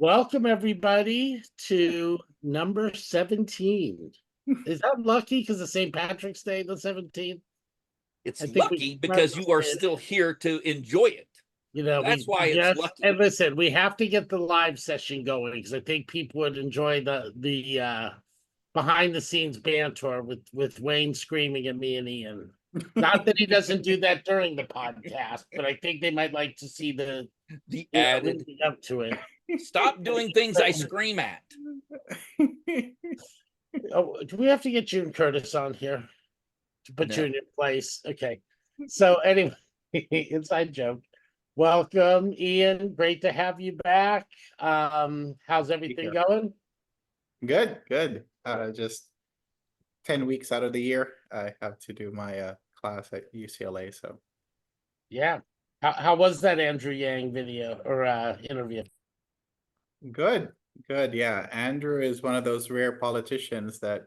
Welcome everybody to number 17. Is that lucky because of St. Patrick's Day, the 17th? It's I think lucky because you are still here to enjoy it. That's why it's lucky. And listen, we have to get the live session going because I think people would enjoy the behind the scenes banter with Wayne screaming at me and Ian. Not that he doesn't do that during the podcast, but I think they might like to see the added leading up to it. Stop doing things I scream at. Oh, do we have to get you and Curtis on here to put you in your place? Okay. So anyway, inside joke. Welcome, Ian. Great to have you back. How's everything going? Good. Just 10 weeks out of the year, I have to do my class at UCLA. So yeah. How was that Andrew Yang video or interview? good. Yeah, Andrew is one of those rare politicians that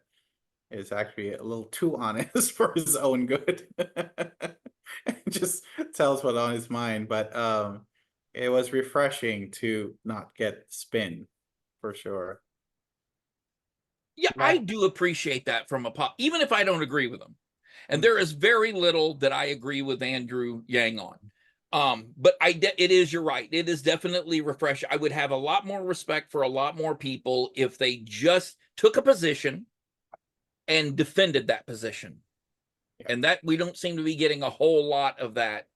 is actually a little too honest for his own good. Just tells what's on his mind. But it was refreshing to not get spin for sure. Yeah, I do appreciate that from even if I don't agree with him. And there is very little that I agree with Andrew Yang on. But it is, you're right. It is definitely refreshing. I would have a lot more respect for a lot more people if they just took a position and defended that position. And that we don't seem to be getting a whole lot of that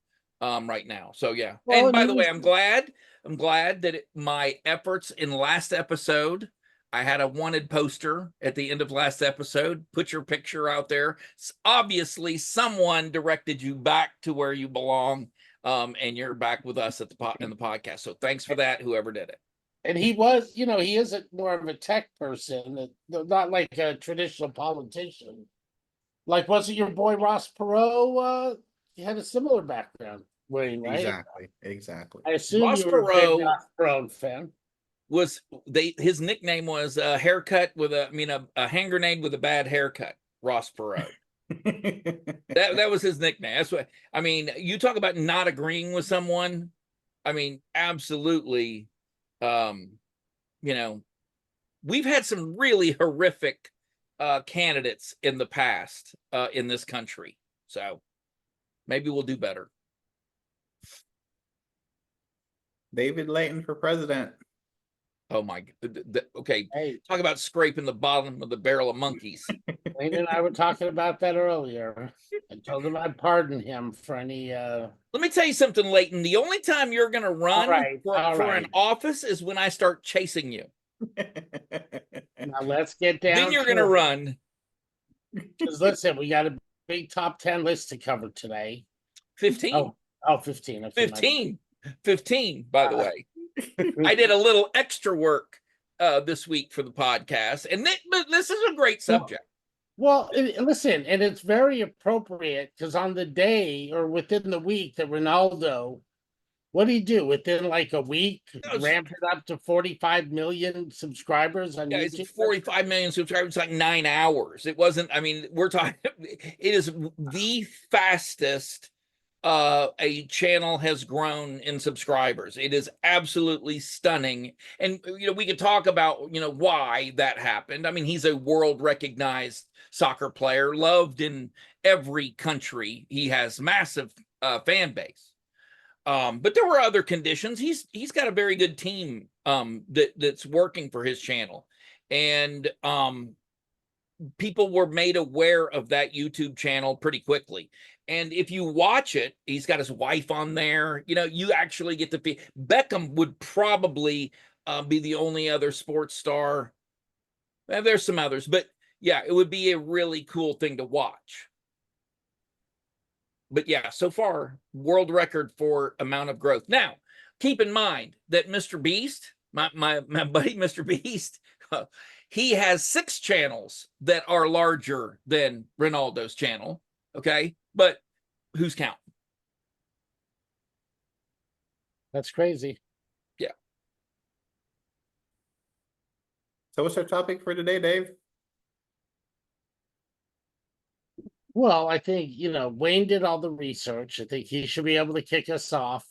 right now. So yeah. Well, and by the way, I'm glad that my efforts in last episode, I had a wanted poster at the end of last episode. Put your picture out there. Obviously, someone directed you back to where you belong. And you're back with us at in the podcast. So thanks for that, whoever did it. And he was, he isn't more of a tech person, not like a traditional politician. Like, wasn't your boy Ross Perot? He had a similar background, Wayne, right? Exactly. I assume Ross you were a big Ross Perot fan. His nickname was a haircut with a hand grenade with a bad haircut, Ross Perot. that was his nickname. That's what you talk about not agreeing with someone. Absolutely. We've had some really horrific candidates in the past in this country. So maybe we'll do better. David Layton for president. Oh my! Okay, hey. Talk about scraping the bottom of the barrel of monkeys. Wayne and I were talking about that earlier. I told him I'd pardon him for any. Let me tell you something, Layton. The only time you're going to run for an office is when I start chasing you. Now let's get down. Then you're going to run. Because listen, we got a big top 10 list to cover today. 15. Oh, 15. Okay, 15, by the way. I did a little extra work this week for the podcast, but this is a great subject. Well, listen, and it's very appropriate because on the day or within the week that Ronaldo, what did he do? Within like a week, ramped it up to 45 million subscribers on YouTube? It's 45 million subscribers, like 9 hours. It wasn't, we're talking, it is the fastest a channel has grown in subscribers. It is absolutely stunning. And, we could talk about, why that happened. He's a world recognized soccer player, loved in every country. He has massive fan base. But there were other conditions. He's got a very good team that's working for his channel. And people were made aware of that YouTube channel pretty quickly. And if you watch it, he's got his wife on there. You actually get to feel. Beckham would probably be the only other sports star. There's some others, but yeah, it would be a really cool thing to watch. But yeah, so far, world record for amount of growth. Now, keep in mind that Mr. Beast, my buddy Mr. Beast, he has 6 channels that are larger than Ronaldo's channel. Okay. But who's counting? That's crazy. Yeah. So what's our topic for today, Dave? Well, I think, Wayne did all the research. I think he should be able to kick us off.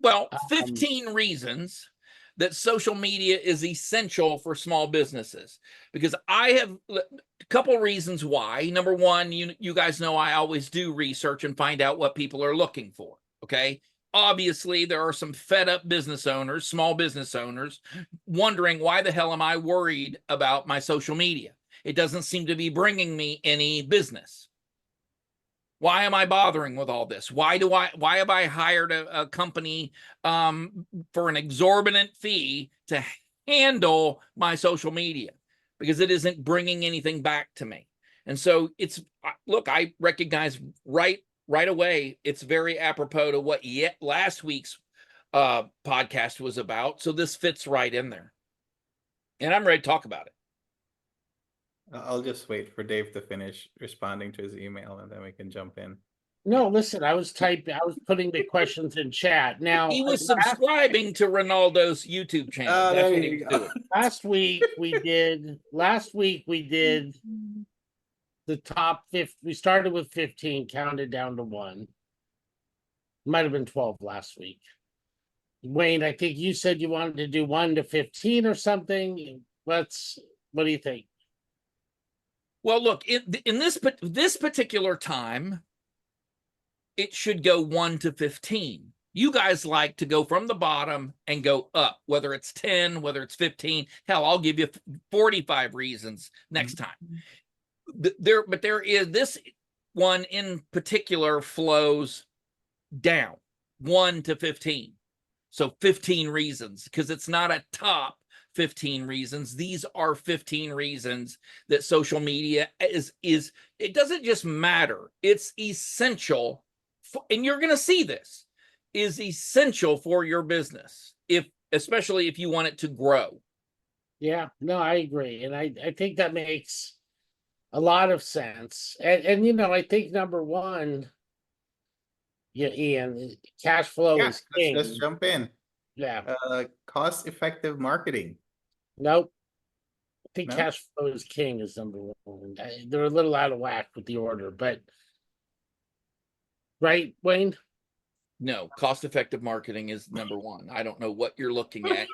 Well, 15 reasons that social media is essential for small businesses, because I have a couple reasons why. Number one, you guys know I always do research and find out what people are looking for. Okay. Obviously, there are some fed up business owners, small business owners, wondering, why the hell am I worried about my social media? It doesn't seem to be bringing me any business. Why am I bothering with all this? Why have I hired a company for an exorbitant fee to handle my social media? Because it isn't bringing anything back to me. And so look, I recognize right away, it's very apropos to what last week's podcast was about. So this fits right in there. And I'm ready to talk about it. I'll just wait for Dave to finish responding to his email, and then we can jump in. No, listen, I was putting the questions in chat. Now, He was subscribing to Ronaldo's YouTube channel. Oh, That's there what you he was go. doing. last week we did the top 50. We started with 15, counted down to 1. Might have been 12 last week. Wayne, I think you said you wanted to do 1 to 15 or something. What do you think? Well, look, in this particular time, it should go 1 to 15. You guys like to go from the bottom and go up, whether it's 10, whether it's 15. Hell, I'll give you 45 reasons next time. But there is this one in particular flows down 1 to 15. So 15 reasons, because it's not a top 15 reasons. These are 15 reasons that social media is it doesn't just matter. It's essential and you're going to see this is essential for your business, especially if you want it to grow. Yeah, no, I agree. And I think that makes a lot of sense. And I think number one, Ian, cash flow is king. Let's jump in. Yeah. Cost-effective marketing. Nope. I think No? cash flow is king is number one. They're a little out of whack with the order, but right, Wayne? No, cost-effective marketing is number one. I don't know what you're looking at.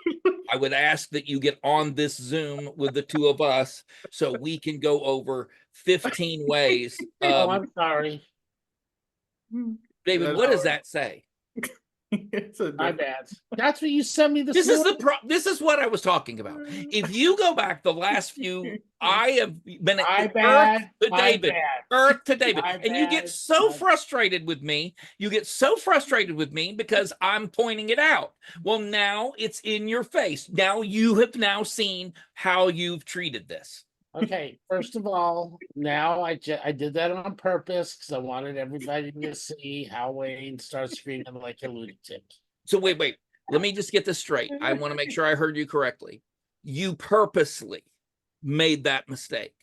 I would ask that you get on this Zoom with the two of us so we can go over 15 ways. Oh, I'm sorry. David, what does that say? My bad. That's what you sent me This is what I was talking about. If you go back the last few, I have been Earth to David, and you get so frustrated with me. You get so frustrated with me because I'm pointing it out. Well, now it's in your face. Now you have now seen how you've treated this. Okay, first of all, now I did that on purpose because I wanted everybody to see how Wayne starts screaming like a lunatic. So wait. Let me just get this straight. I want to make sure I heard you correctly. You purposely made that mistake.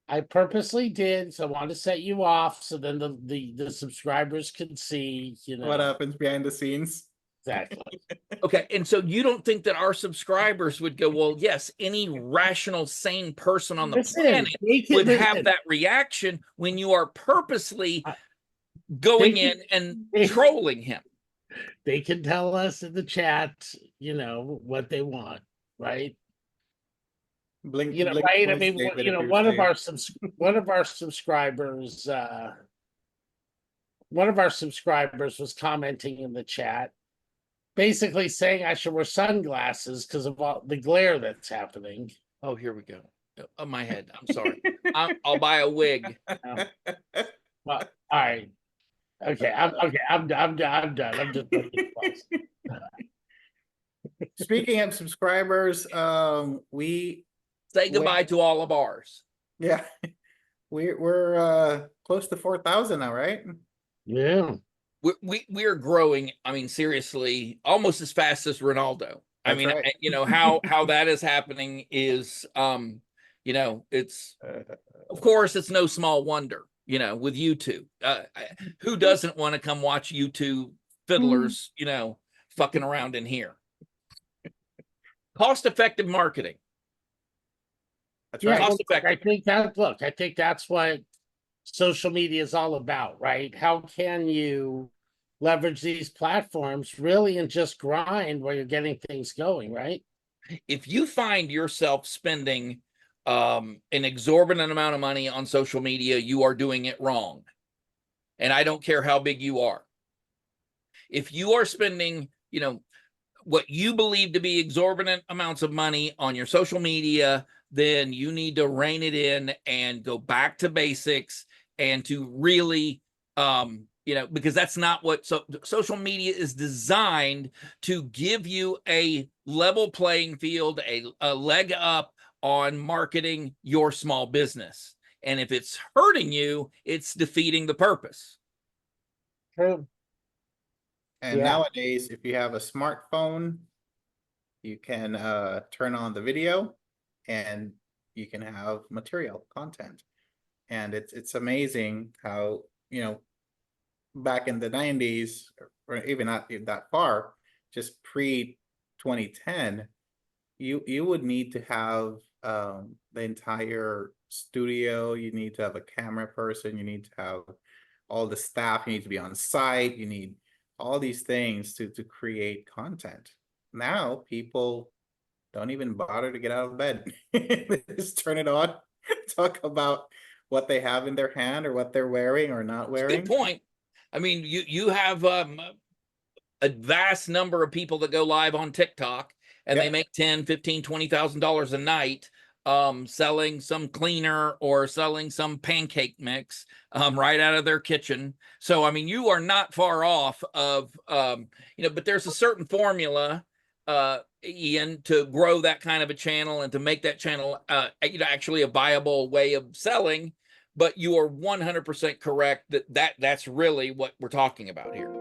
I purposely did, so I wanted to set you off so then the subscribers can see, what happens behind the scenes. Exactly. Okay, and so you don't think that our subscribers would go, well, yes, any rational, sane person on the planet would have that reaction when you are purposely going in and trolling him. They can tell us in the chat, what they want, right? Blink, right? I mean, one of our subscribers was commenting in the chat, basically saying I should wear sunglasses because of all the glare that's happening. Oh, here we go. On my head. I'm sorry. I'll buy a wig. Well, all right. Okay. I'm done. I'm just Speaking of subscribers, we say goodbye to all of ours. Yeah, we're close to 4,000 now, right? Yeah. We're growing. I mean, seriously, almost as fast as Ronaldo. That's right. How that is happening is, it's of course it's no small wonder. With YouTube, who doesn't want to come watch YouTube fiddlers, fucking around in here? Cost-effective marketing. That's right. I think that's what social media is all about, right? How can you leverage these platforms really and just grind while you're getting things going, right? If you find yourself spending an exorbitant amount of money on social media, you are doing it wrong. And I don't care how big you are. If you are spending, what you believe to be exorbitant amounts of money on your social media, then you need to rein it in and go back to basics and to really, because that's not what social media is designed to give you a level playing field, a leg up on marketing your small business. And if it's hurting you, it's defeating the purpose. True. And Yeah. nowadays, if you have a smartphone, you can turn on the video and you can have material content. And it's amazing how, back in the 90s, or even not that far, just pre 2010, you would need to have the entire studio, you need to have a camera person, you need to have all the staff, you need to be on site, you need all these things to create content. Now people don't even bother to get out of bed. They just turn it on, talk about what they have in their hand or what they're wearing or not wearing. Good point. I mean, you have a vast number of people that go live on TikTok and Yep. they make $10,000, $15,000, $20,000 a night selling some cleaner or selling some pancake mix right out of their kitchen. So, I mean, you are not far off of, but there's a certain formula, Ian, to grow that kind of a channel and to make that channel, actually a viable way of selling. But you are 100% correct that's really what we're talking about here.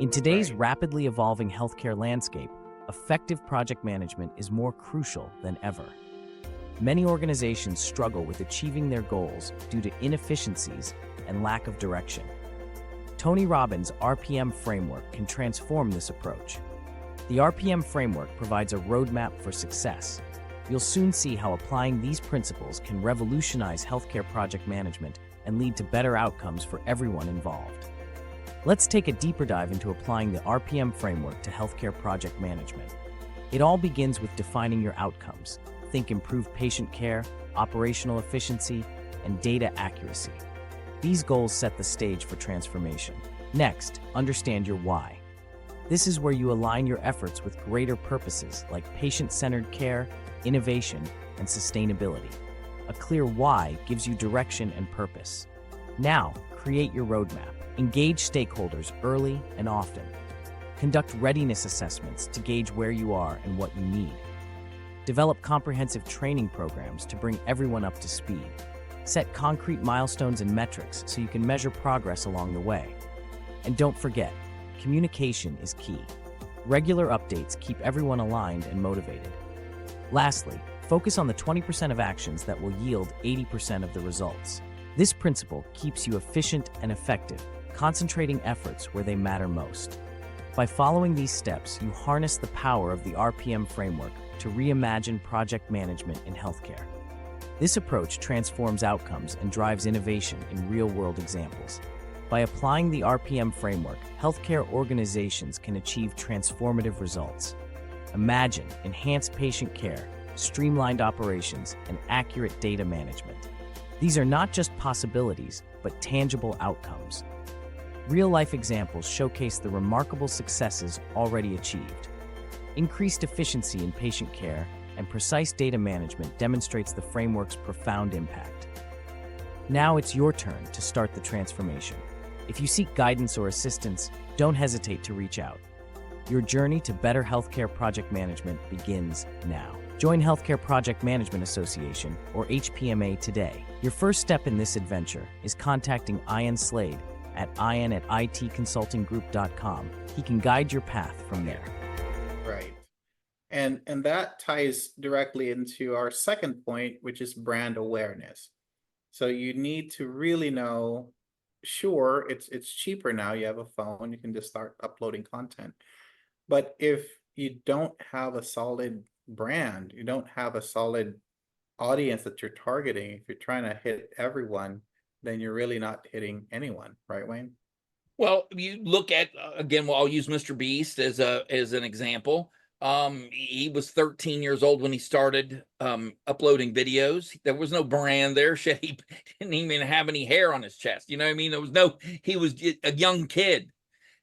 In today's Right. rapidly evolving healthcare landscape, effective project management is more crucial than ever. Many organizations struggle with achieving their goals due to inefficiencies and lack of direction. Tony Robbins' RPM framework can transform this approach. The RPM framework provides a roadmap for success. You'll soon see how applying these principles can revolutionize healthcare project management and lead to better outcomes for everyone involved. Let's take a deeper dive into applying the RPM framework to healthcare project management. It all begins with defining your outcomes. Think improved patient care, operational efficiency, and data accuracy. These goals set the stage for transformation. Next, understand your why. This is where you align your efforts with greater purposes like patient-centered care, innovation, and sustainability. A clear why gives you direction and purpose. Now, create your roadmap. Engage stakeholders early and often. Conduct readiness assessments to gauge where you are and what you need. Develop comprehensive training programs to bring everyone up to speed. Set concrete milestones and metrics so you can measure progress along the way. And don't forget, communication is key. Regular updates keep everyone aligned and motivated. Lastly, focus on the 20% of actions that will yield 80% of the results. This principle keeps you efficient and effective, concentrating efforts where they matter most. By following these steps, you harness the power of the RPM framework to reimagine project management in healthcare. This approach transforms outcomes and drives innovation in real-world examples. By applying the RPM framework, healthcare organizations can achieve transformative results. Imagine enhanced patient care, streamlined operations, and accurate data management. These are not just possibilities, but tangible outcomes. Real-life examples showcase the remarkable successes already achieved. Increased efficiency in patient care and precise data management demonstrates the framework's profound impact. Now it's your turn to start the transformation. If you seek guidance or assistance, don't hesitate to reach out. Your journey to better healthcare project management begins now. Join Healthcare Project Management Association, or HPMA, today. Your first step in this adventure is contacting Ian Slade at ian@itconsultinggroup.com. He can guide your path from there. Right. And that ties directly into our second point, which is brand awareness. So you need to really know, sure, it's cheaper now. You have a phone, you can just start uploading content. But if you don't have a solid brand, you don't have a solid audience that you're targeting, if you're trying to hit everyone, then you're really not hitting anyone, right, Wayne? Well, you look at again. Well, I'll use Mr. Beast as an example. He was 13 years old when he started uploading videos. There was no brand there. Shit, he didn't even have any hair on his chest. You know what I mean? There was no. He was a young kid,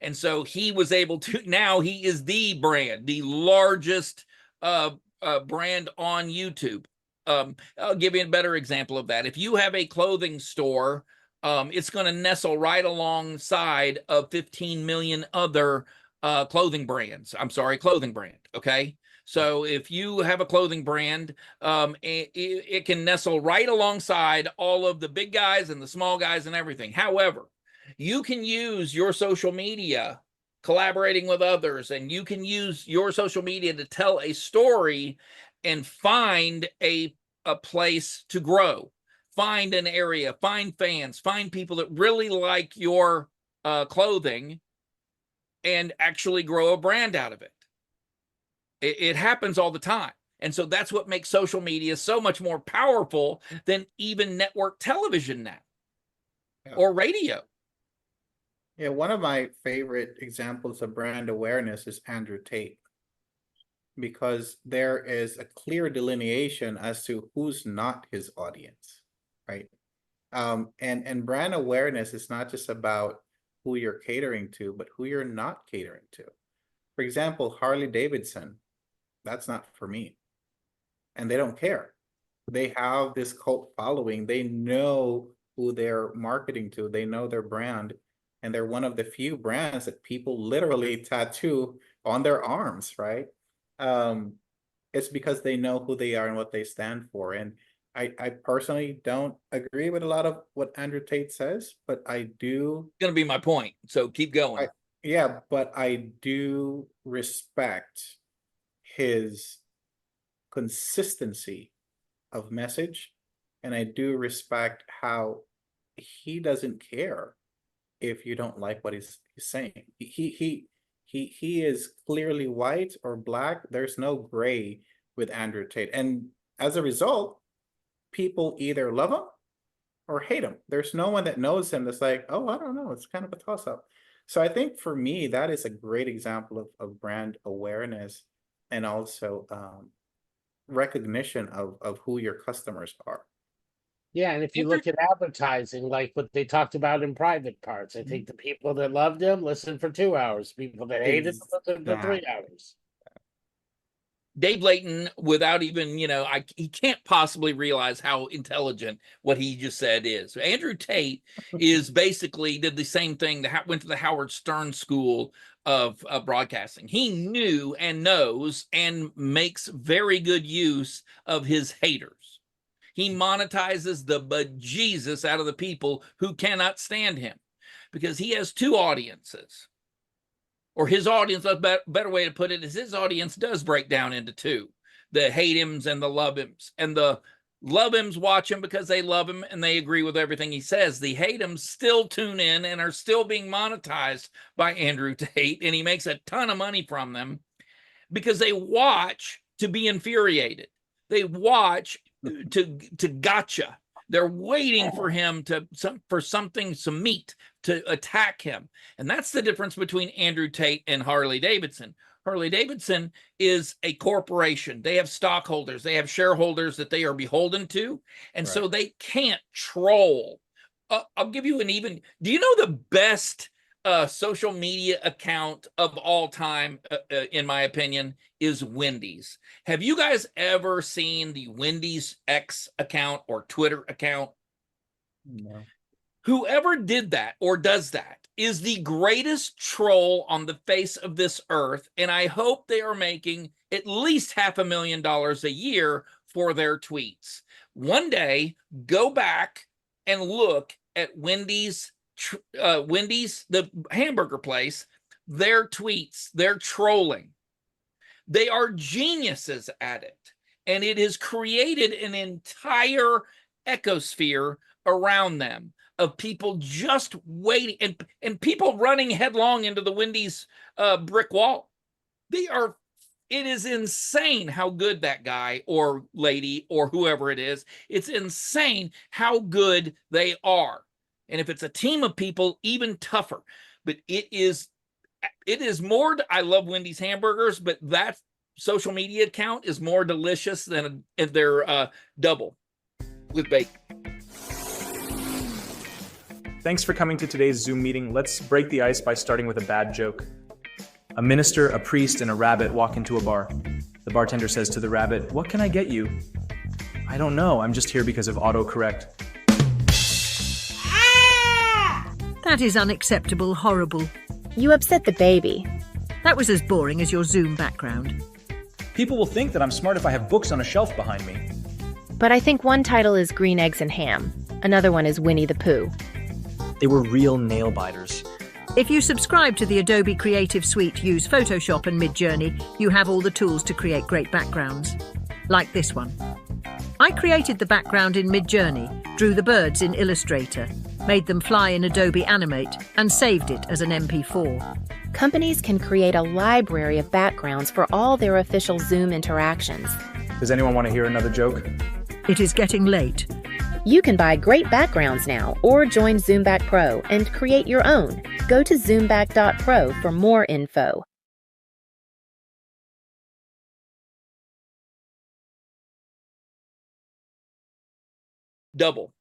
and so he was able to. Now he is the brand, the largest brand on YouTube. I'll give you a better example of that. If you have a clothing store, it's going to nestle right alongside of 15 million other clothing brands. I'm sorry, clothing brand. Okay. So if you have a clothing brand, it can nestle right alongside all of the big guys and the small guys and everything. However, you can use your social media collaborating with others, and you can use your social media to tell a story and find a place to grow, find an area, find fans, find people that really like your clothing, and actually grow a brand out of it. It happens all the time. And so that's what makes social media so much more powerful than even network television now, or radio. Yeah, one of my favorite examples of brand awareness is Andrew Tate, because there is a clear delineation as to who's not his audience, right? And brand awareness is not just about who you're catering to, but who you're not catering to. For example, Harley Davidson, that's not for me. And they don't care. They have this cult following. They know who they're marketing to. They know their brand. And they're one of the few brands that people literally tattoo on their arms, right? It's because they know who they are and what they stand for. And I personally don't agree with a lot of what Andrew Tate says, but I do. It's going to be my point. So keep going. Yeah, but I do respect his consistency of message. And I do respect how he doesn't care if you don't like what he's saying. He is clearly white or black. There's no gray with Andrew Tate. And as a result, people either love him or hate him. There's no one that knows him that's like, oh, I don't know. It's kind of a toss-up. So I think for me, that is a great example of brand awareness, and also recognition of who your customers are. Yeah, and if you look at advertising, like what they talked about in private parts, I think the people that loved him listened for 2 hours. People that hated him listened for 3 hours. Dave Layton, without even, he can't possibly realize how intelligent what he just said is. Andrew Tate is basically did the same thing, went to the Howard Stern School of broadcasting. He knew and knows and makes very good use of his haters. He monetizes the bejesus out of the people who cannot stand him, because he has two audiences. Or his audience, a better way to put it is his audience does break down into two: the hate hims and the love hims. And the love hims watch him because they love him and they agree with everything he says. The hate hims still tune in and are still being monetized by Andrew Tate, and he makes a ton of money from them because they watch to be infuriated. They watch to gotcha. They're waiting for him for something, some meat to attack him. And that's the difference between Andrew Tate and Harley Davidson. Harley Davidson is a corporation. They have stockholders. They have shareholders that they are beholden to. And so they can't troll. I'll give you do you know the best social media account of all time, in my opinion, is Wendy's. Have you guys ever seen the Wendy's X account or Twitter account? No. Whoever did that or does that is the greatest troll on the face of this earth, and I hope they are making at least $500,000 a year for their tweets. One day, go back and look at Wendy's, the hamburger place, their tweets, their trolling. They are geniuses at it, and it has created an entire ecosphere around them of people just waiting, and people running headlong into the Wendy's brick wall. It is insane how good that guy or lady or whoever it is. It's insane how good they are. And if it's a team of people, even tougher. but it is more. I love Wendy's hamburgers, but that social media account is more delicious than their double with bacon. Thanks for coming to today's Zoom meeting. Let's break the ice by starting with a bad joke. A minister, a priest, and a rabbit walk into a bar. The bartender says to the rabbit, "What can I get you?" "I don't know. I'm just here because of autocorrect." That is unacceptable, horrible. You upset the baby. That was as boring as your Zoom background. People will think that I'm smart if I have books on a shelf behind me. But I think one title is Green Eggs and Ham. Another one is Winnie the Pooh. They were real nail biters. If you subscribe to the Adobe Creative Suite, use Photoshop and Midjourney, you have all the tools to create great backgrounds. Like this one. I created the background in Midjourney, drew the birds in Illustrator, made them fly in Adobe Animate, and saved it as an MP4. Companies can create a library of backgrounds for all their official Zoom interactions. Does anyone want to hear another joke? It is getting late. You can buy great backgrounds now or join Zoomback Pro and create your own. Go to zoomback.pro for more info. Double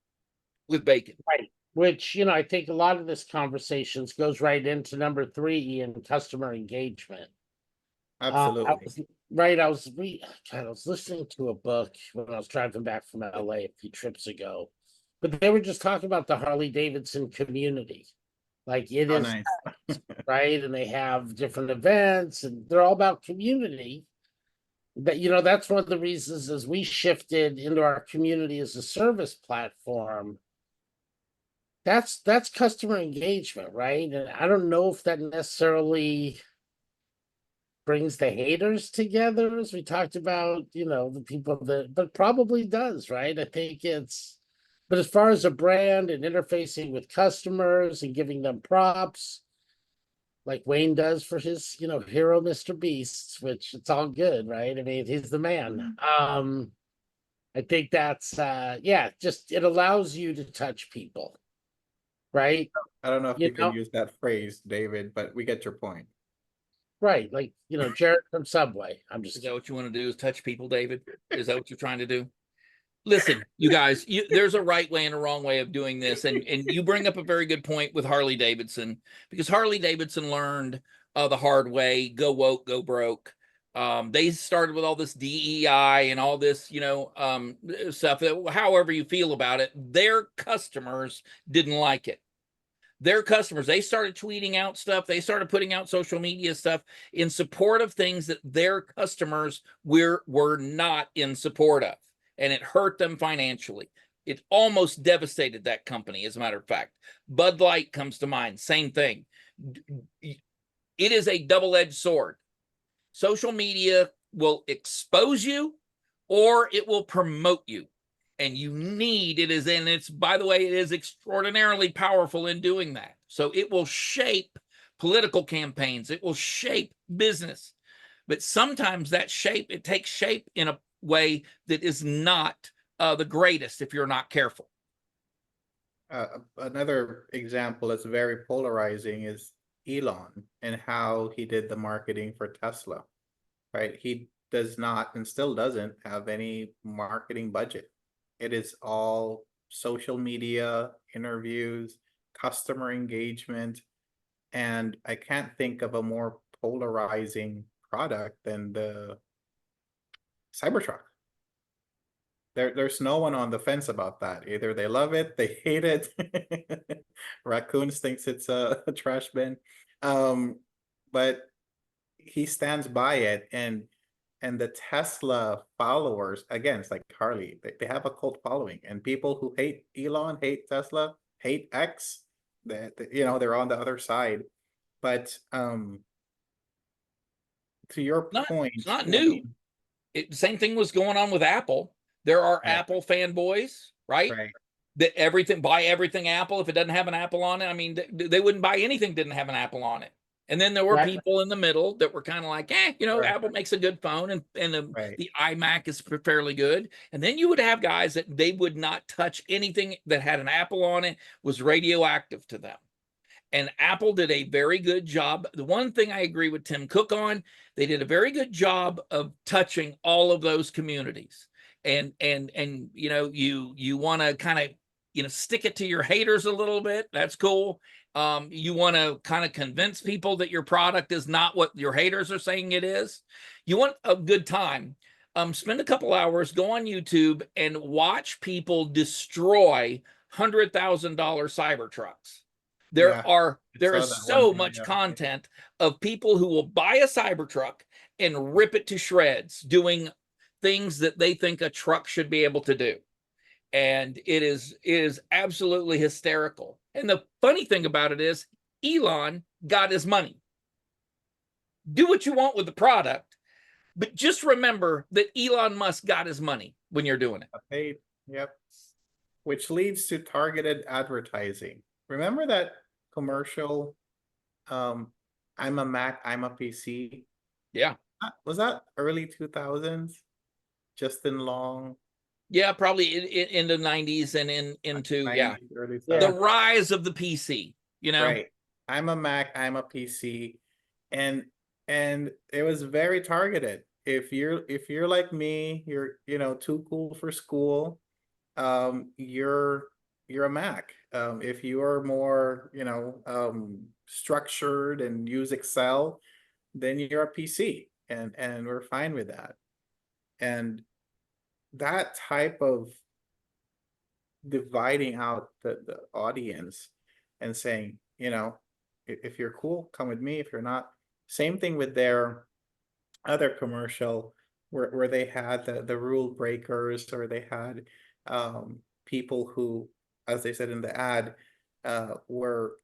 with bacon. Right. Which, I think a lot of this conversations goes right into number 3 in customer engagement. Absolutely. I was listening to a book when I was driving back from LA a few trips ago, but they were just talking about the Harley Davidson community. Like it is nice. right, and they have different events, and they're all about community. That that's one of the reasons as we shifted into our community as a service platform. That's customer engagement, right? And I don't know if that necessarily brings the haters together, as we talked about, the people but probably does, right? I think but as far as a brand and interfacing with customers and giving them props, like Wayne does for his, hero, Mr. Beast, which it's all good, right? I mean, he's the man. I think that's, just it allows you to touch people, right? I don't know if you can use that phrase, David, but we get your point. Right, like Jared from Subway. Is that what you want to do? Is touch people, David? Is that what you're trying to do? Listen, you guys, there's a right way and a wrong way of doing this, and you bring up a very good point with Harley Davidson, because Harley Davidson learned the hard way: go woke, go broke. They started with all this DEI and all this, stuff. However you feel about it, their customers didn't like it. Their customers, they started tweeting out stuff. They started putting out social media stuff in support of things that their customers were not in support of. And it hurt them financially. It almost devastated that company, as a matter of fact. Bud Light comes to mind, same thing. It is a double-edged sword. Social media will expose you or it will promote you. And you need by the way, it is extraordinarily powerful in doing that. So it will shape political campaigns. It will shape business. But sometimes it takes shape in a way that is not the greatest if you're not careful. Another example that's very polarizing is Elon and how he did the marketing for Tesla, right? He does not and still doesn't have any marketing budget. It is all social media, interviews, customer engagement, and I can't think of a more polarizing product than the Cybertruck. There's no one on the fence about that. Either they love it, they hate it. Raccoons thinks it's a trash bin. But he stands by it, and the Tesla followers, again, it's like Harley, they have a cult following, and people who hate Elon, hate Tesla, hate X, they're on the other side. But to your point, it's not new. The same thing was going on with Apple. There are Apple fanboys, right? That buy everything Apple. If it doesn't have an Apple on it, I mean, they wouldn't buy anything that didn't have an Apple on it. And then there were people in the middle that were kind of like, Apple makes a good phone, and the iMac is fairly good. And then you would have guys that they would not touch anything that had an Apple on it, was radioactive to them. And Apple did a very good job. The one thing I agree with Tim Cook on, they did a very good job of touching all of those communities. And you know, you want to kind of, you know, stick it to your haters a little bit. That's cool. You want to kind of convince people that your product is not what your haters are saying it is. You want a good time. Spend a couple hours, go on YouTube and watch people destroy $100,000 Cybertrucks. There saw is that so one. much Yeah. content of people who will buy a Cybertruck and rip it to shreds, doing things that they think a truck should be able to do. And it is absolutely hysterical. And the funny thing about it is Elon got his money. Do what you want with the product, but just remember that Elon Musk got his money when you're doing it. Paid. Yep. Which leads to targeted advertising. Remember that commercial? I'm a Mac, I'm a PC. Yeah. Was that early 2000s? Justin Long. Yeah, probably in the 90s and into 90s, early the 2000s. rise of the PC, you know. Right. I'm a Mac, I'm a PC. And it was very targeted. If you're like me, you're, you know, too cool for school, you're a Mac. If you are more, you know, structured and use Excel, then you're a PC, and we're fine with that. And that type of dividing out the audience and saying, you know, if you're cool, come with me. If you're not, same thing with their other commercial where they had the rule breakers, or they had people who, as they said in the ad, were,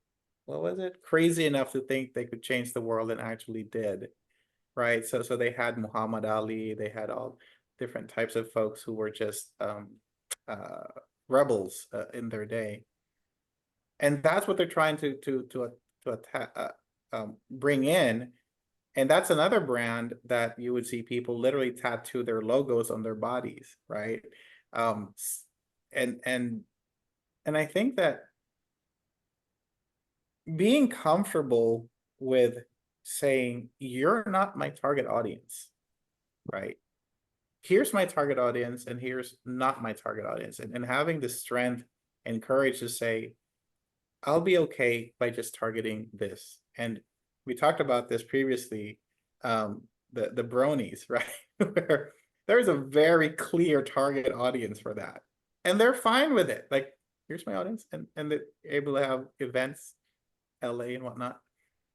what was it, crazy enough to think they could change the world and actually did, right? So they had Muhammad Ali, they had all different types of folks who were just rebels in their day, and that's what they're trying to bring in. And that's another brand that you would see people literally tattoo their logos on their bodies, right? And I think that being comfortable with saying, you're not my target audience, right? Here's my target audience, and here's not my target audience. And having the strength and courage to say, I'll be okay by just targeting this. And we talked about this previously, the bronies, right? Where there's a very clear target audience for that. And they're fine with it. Like, here's my audience, and they're able to have events, LA and whatnot.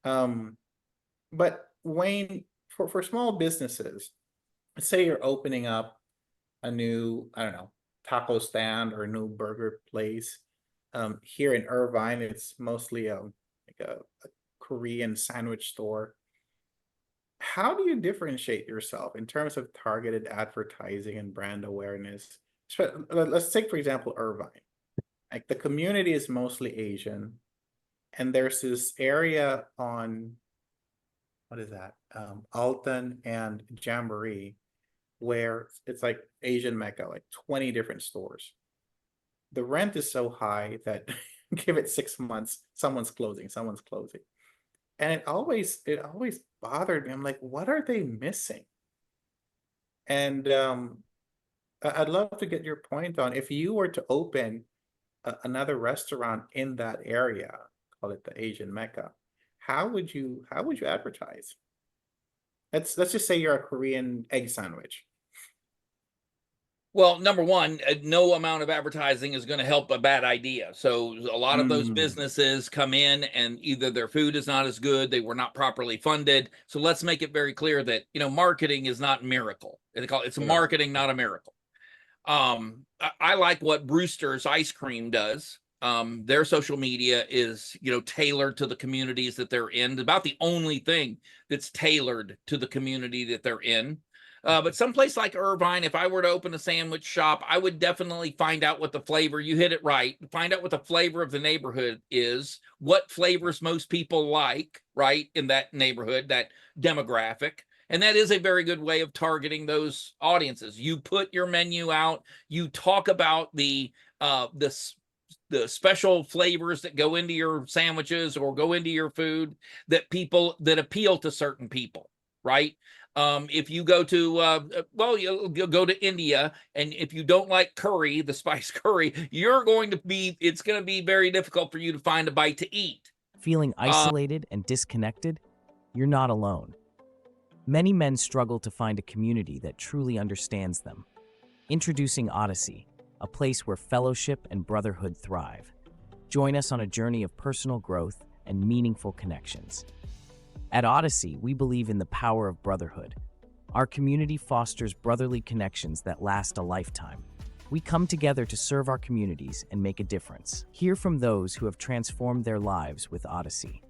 But Wayne, for small businesses, let's say you're opening up a new, I don't know, taco stand or a new burger place. Here in Irvine, it's mostly like a Korean sandwich store. How do you differentiate yourself in terms of targeted advertising and brand awareness? Let's take, for example, Irvine. Like, the community is mostly Asian, and there's this area on, what is that? Alton and Jamboree, where it's like Asian Mecca, like 20 different stores. The rent is so high that give it 6 months, someone's closing. And it always bothered me. I'm like, what are they missing? And I'd love to get your point on, if you were to open another restaurant in that area, call it the Asian Mecca, how would you advertise? Let's just say you're a Korean egg sandwich. Well, number one, no amount of advertising is going to help a bad idea. So a lot of those businesses come in and either their food is not as good, they were not properly funded. So let's make it very clear that, you know, marketing is not miracle. It's marketing, not a miracle. I like what Brewster's Ice Cream does. Their social media is, you know, tailored to the communities that they're in. It's about the only thing that's tailored to the community that they're in. But someplace like Irvine, if I were to open a sandwich shop, I would definitely find out what the flavor, you hit it right, find out what the flavor of the neighborhood is, what flavors most people like, right, in that neighborhood, that demographic. And that is a very good way of targeting those audiences. You put your menu out, you talk about the the special flavors that go into your sandwiches or go into your food that appeal to certain people, right? If you go to, you'll go to India, and if you don't like curry, the spice curry, it's going to be very difficult for you to find a bite to eat. Feeling isolated and disconnected? You're not alone. Many men struggle to find a community that truly understands them. Introducing Odyssey, a place where fellowship and brotherhood thrive. Join us on a journey of personal growth and meaningful connections. At Odyssey, we believe in the power of brotherhood. Our community fosters brotherly connections that last a lifetime. We come together to serve our communities and make a difference. Hear from those who have transformed their lives with Odyssey.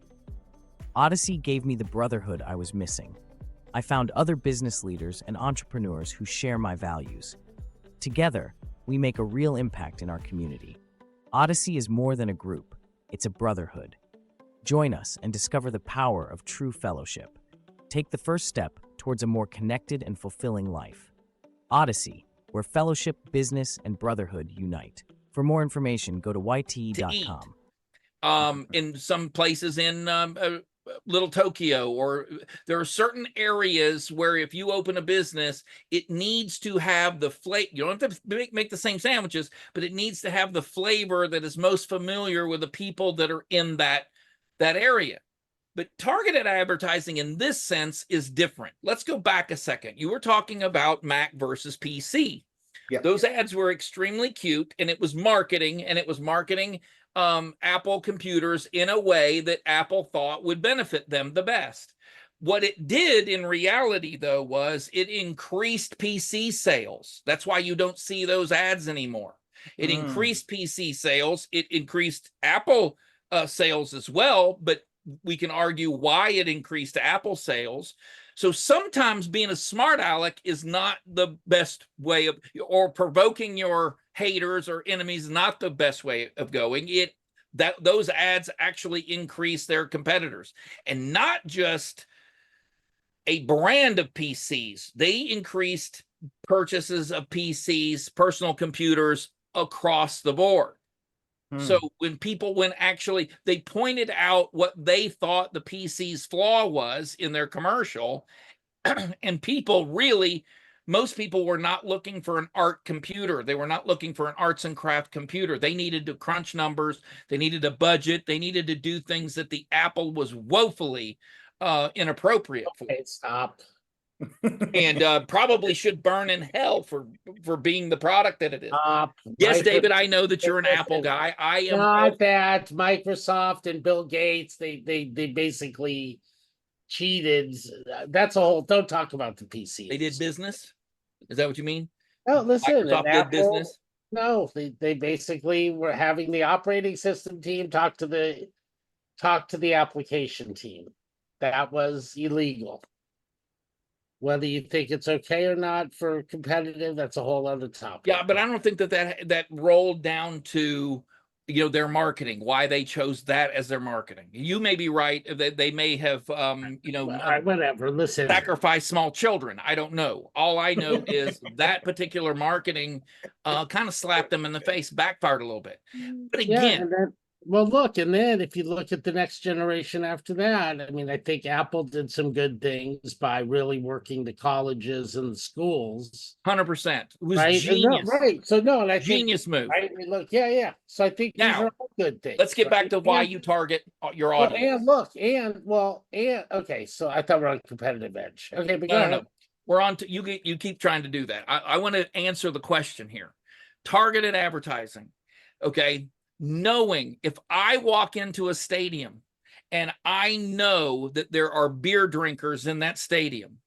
Odyssey gave me the brotherhood I was missing. I found other business leaders and entrepreneurs who share my values. Together, we make a real impact in our community. Odyssey is more than a group, it's a brotherhood. Join us and discover the power of true fellowship. Take the first step towards a more connected and fulfilling life. Odyssey, where fellowship, business, and brotherhood unite. For more information, go to yt.com. In some places in Little Tokyo, or there are certain areas where if you open a business, it needs to have the flavor. You don't have to make the same sandwiches, but it needs to have the flavor that is most familiar with the people that are in that area. But targeted advertising in this sense is different. Let's go back a second. You were talking about Mac versus PC. Yeah. Those ads were extremely cute, and it was marketing, Apple computers in a way that Apple thought would benefit them the best. What it did in reality, though, was it increased PC sales. That's why you don't see those ads anymore. It increased PC sales. It increased Apple sales as well, but we can argue why it increased Apple sales. So sometimes being a smart aleck is not the best way of, or provoking your haters or enemies is not the best way of going. Those ads actually increase their competitors, and not just a brand of PCs. They increased purchases of PCs, personal computers across the board. So when they pointed out what they thought the PC's flaw was in their commercial, and most people were not looking for an art computer. They were not looking for an arts and craft computer. They needed to crunch numbers. They needed a budget. They needed to do things that the Apple was woefully inappropriate for. Okay, stop. And probably should burn in hell for being the product that it is. Yes, Microsoft- David, I know that you're an Apple guy. I am Not that Microsoft and Bill Gates, they basically cheated. That's a whole. Don't talk about the PC. They did business. Is that what you mean? No, listen. Microsoft did business. No, they basically were having the operating system team talk to the application team. That was illegal. Whether you think it's okay or not for competitive, that's a whole other topic. Yeah, but I don't think that rolled down to their marketing, why they chose that as their marketing. You may be right. They may have whatever. Listen, sacrificed small children. I don't know. All I know is that particular marketing kind of slapped them in the face, backfired a little bit. But again, look, and then if you look at the next generation after that, I mean, I think Apple did some good things by really working the colleges and the schools. 100%. It was right? genius. Right. So no, and I genius think, move. Right? I mean, look, yeah. So I think these are all good things. Let's get back to why you target your audience. Okay. So I thought we're on competitive edge. Okay, but no. We're on to you keep trying to do that. I want to answer the question here. Targeted advertising. Okay. Knowing if I walk into a stadium and I know that there are beer drinkers in that stadium,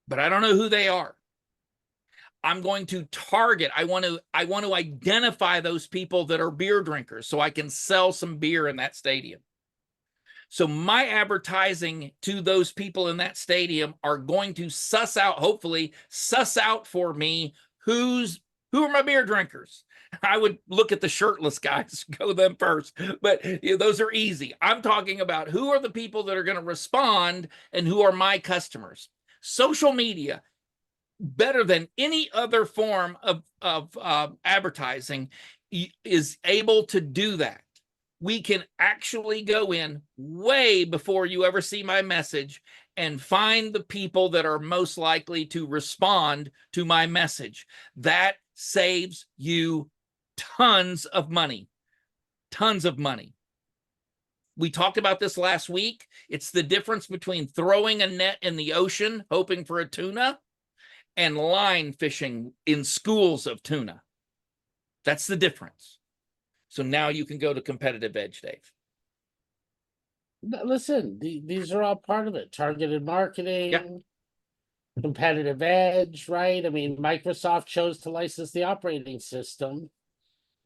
but I don't know who they are, I'm going to target. I want to identify those people that are beer drinkers so I can sell some beer in that stadium. So my advertising to those people in that stadium are going to hopefully suss out for me who are my beer drinkers. I would look at the shirtless guys, go them first, but those are easy. I'm talking about who are the people that are going to respond and who are my customers. Social media, better than any other form of advertising, is able to do that. We can actually go in way before you ever see my message and find the people that are most likely to respond to my message. That saves you tons of money. Tons of money. We talked about this last week. It's the difference between throwing a net in the ocean, hoping for a tuna, and line fishing in schools of tuna. That's the difference. So now you can go to competitive edge, Dave. Listen, these are all part of it. Targeted marketing, competitive edge, right? I mean, Microsoft chose to license the operating system.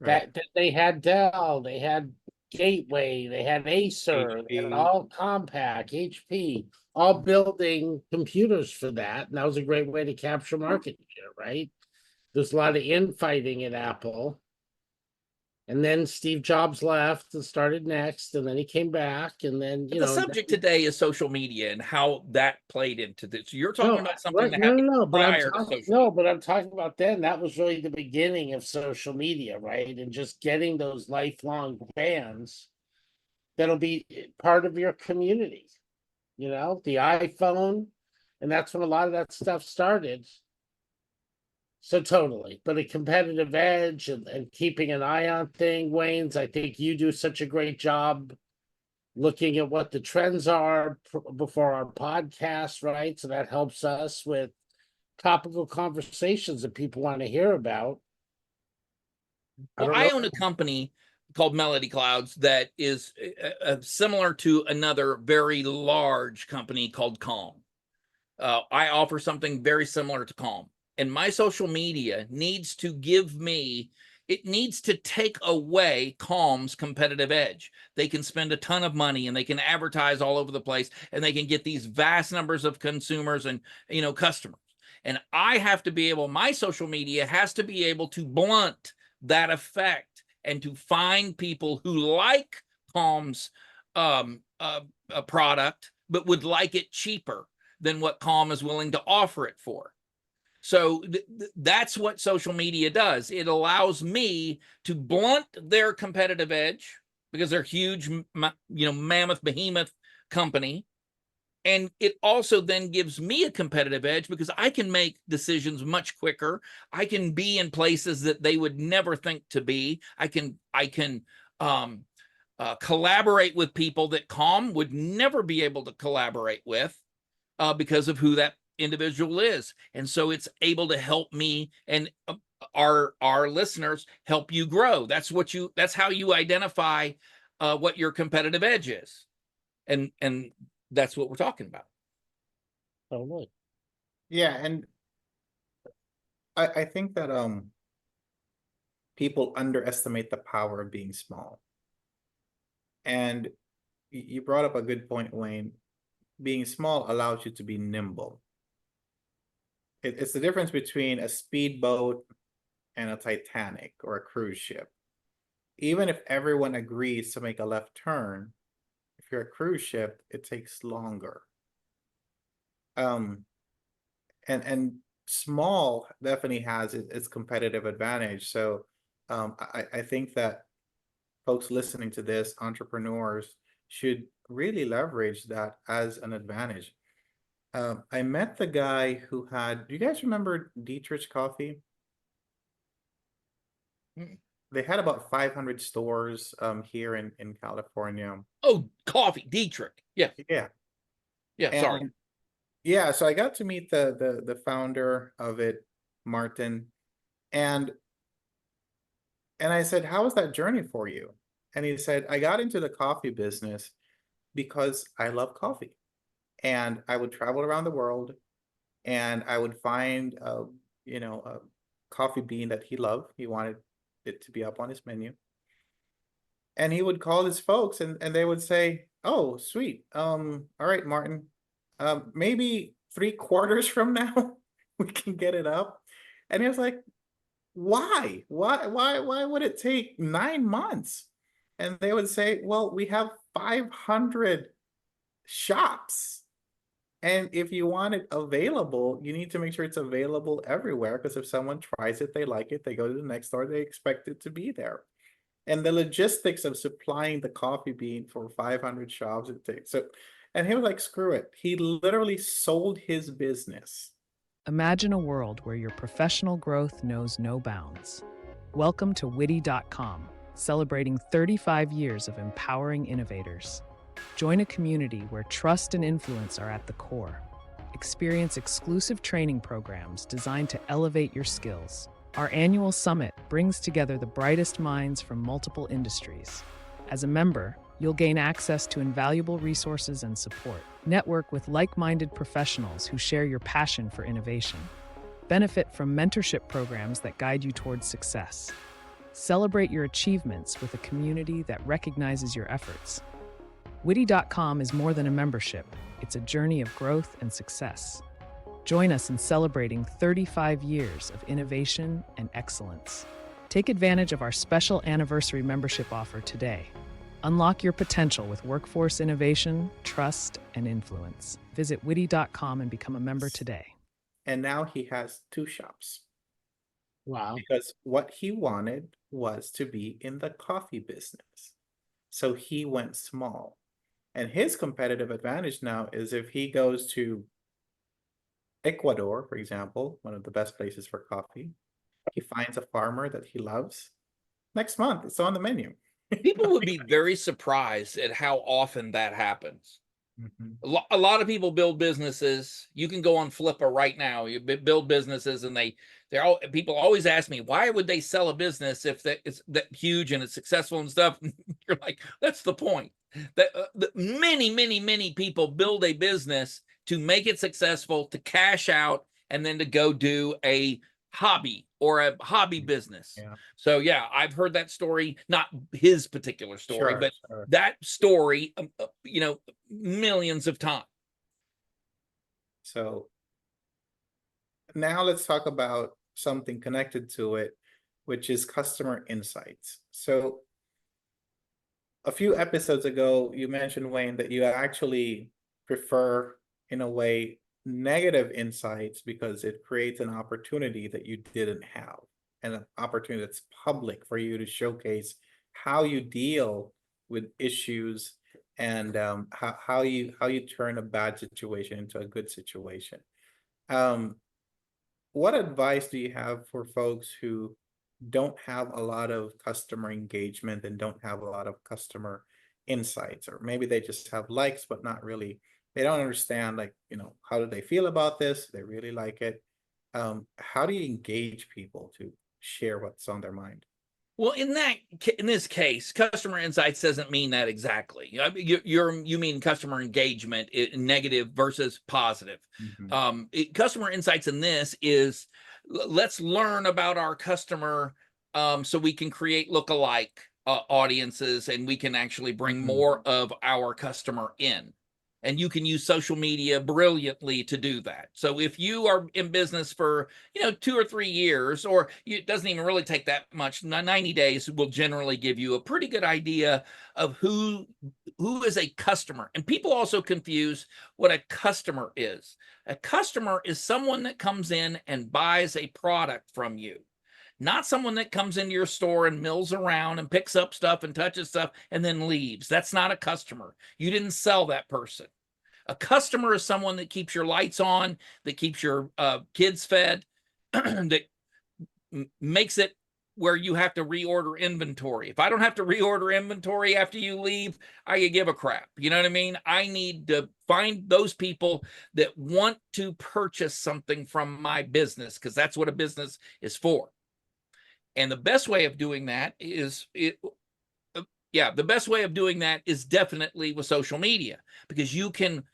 Right. That they had Dell, they had Gateway, they had Acer, they had HP. all Compaq, HP, all building computers for that. And that was a great way to capture market share, right? There's a lot of infighting at Apple. And then Steve Jobs left and started Next, and then he came back, and then The subject today is social media and how that played into this. You're talking about something that happened prior to social media. But I'm talking about then. That was really the beginning of social media, right? And just getting those lifelong fans that'll be part of your community. You know, the iPhone, and that's when a lot of that stuff started. So totally, but a competitive edge and keeping an eye on thing, Wayne's, I think you do such a great job looking at what the trends are before our podcast, right? So that helps us with topical conversations that people want to hear about. Well, I own a company called MelodyClouds that is similar to another very large company called Calm. I offer something very similar to Calm. And my social media needs to give me, it needs to take away Calm's competitive edge. They can spend a ton of money and they can advertise all over the place and they can get these vast numbers of consumers and, you know, customers. And I have to be able, my social media has to be able to blunt that effect and to find people who like Calm's a product, but would like it cheaper than what Calm is willing to offer it for. So that's what social media does. It allows me to blunt their competitive edge because they're huge, you know, mammoth, behemoth company. And it also then gives me a competitive edge because I can make decisions much quicker. I can be in places that they would never think to be. I can collaborate with people that Calm would never be able to collaborate with because of who that individual is. And so it's able to help me and our listeners help you grow. That's how you identify what your competitive edge is. And that's what we're talking about. Totally. Yeah, and I think that people underestimate the power of being small. And you brought up a good point, Wayne. Being small allows you to be nimble. It's the difference between a speedboat and a Titanic or a cruise ship. Even if everyone agrees to make a left turn, if you're a cruise ship, it takes longer. And small definitely has its competitive advantage. So I think that folks listening to this, entrepreneurs, should really leverage that as an advantage. I met the guy who had, do you guys remember Dietrich Coffee? They had about 500 stores here in California. Oh, coffee, Dietrich. Yeah. Yeah. Yeah, sorry. Yeah, so I got to meet the founder of it, Martin, and I said, how was that journey for you? And he said, I got into the coffee business because I love coffee. And I would travel around the world and I would find a coffee bean that he loved. He wanted it to be up on his menu. And he would call his folks and they would say, oh, sweet. All right, Martin, maybe 3 quarters from now we can get it up. And he was like, why would it take 9 months? And they would say, well, we have 500 shops And if you want it available, you need to make sure it's available everywhere, because if someone tries it, they like it, they go to the next store, they expect it to be there. And the logistics of supplying the coffee bean for 500 shops, it takes. So, and he was like, screw it. He literally sold his business. Imagine a world where your professional growth knows no bounds. Welcome to Witty.com, celebrating 35 years of empowering innovators. Join a community where trust and influence are at the core. Experience exclusive training programs designed to elevate your skills. Our annual summit brings together the brightest minds from multiple industries. As a member, you'll gain access to invaluable resources and support. Network with like-minded professionals who share your passion for innovation. Benefit from mentorship programs that guide you towards success. Celebrate your achievements with a community that recognizes your efforts. Witty.com is more than a membership. It's a journey of growth and success. Join us in celebrating 35 years of innovation and excellence. Take advantage of our special anniversary membership offer today. Unlock your potential with workforce innovation, trust, and influence. Visit Witty.com and become a member today. And now he has 2 shops. Wow. Because what he wanted was to be in the coffee business. So he went small. And his competitive advantage now is if he goes to Ecuador, for example, one of the best places for coffee, he finds a farmer that he loves. Next month, it's on the menu. People would be very surprised at how often that happens. Mhm. A lot of people build businesses. You can go on Flippa right now. You build businesses, and they're all, people always ask me, why would they sell a business if it's that huge and it's successful and stuff? You're like, that's the point. That many people build a business to make it successful, to cash out, and then to go do a hobby or a hobby business. Yeah. So yeah, I've heard that story, not his particular story, Sure, but sure. that story, millions of times. So now let's talk about something connected to it, which is customer insights. So a few episodes ago, you mentioned, Wayne, that you actually prefer, in a way, negative insights because it creates an opportunity that you didn't have, and an opportunity that's public for you to showcase how you deal with issues, and how you turn a bad situation into a good situation. What advice do you have for folks who don't have a lot of customer engagement and don't have a lot of customer insights, or maybe they just have likes but not really, they don't understand, like, how do they feel about this? They really like it. How do you engage people to share what's on their mind? Well, in this case, customer insights doesn't mean that exactly. I mean, you mean customer engagement, negative versus positive. Mhm. Customer insights in this is, let's learn about our customer, so we can create lookalike audiences, and we can actually bring Mhm. more of our customer in. And you can use social media brilliantly to do that. So if you are in business for 2 or 3 years, or it doesn't even really take that much, 90 days will generally give you a pretty good idea of who is a customer. And people also confuse what a customer is. A customer is someone that comes in and buys a product from you, not someone that comes into your store and mills around and picks up stuff and touches stuff and then leaves. That's not a customer. You didn't sell that person. A customer is someone that keeps your lights on, that keeps your kids fed, that makes it where you have to reorder inventory. If I don't have to reorder inventory after you leave, I could give a crap. You know what I mean? I need to find those people that want to purchase something from my business, because that's what a business is for. And the best way of doing that is the best way of doing that is definitely with social media, because you can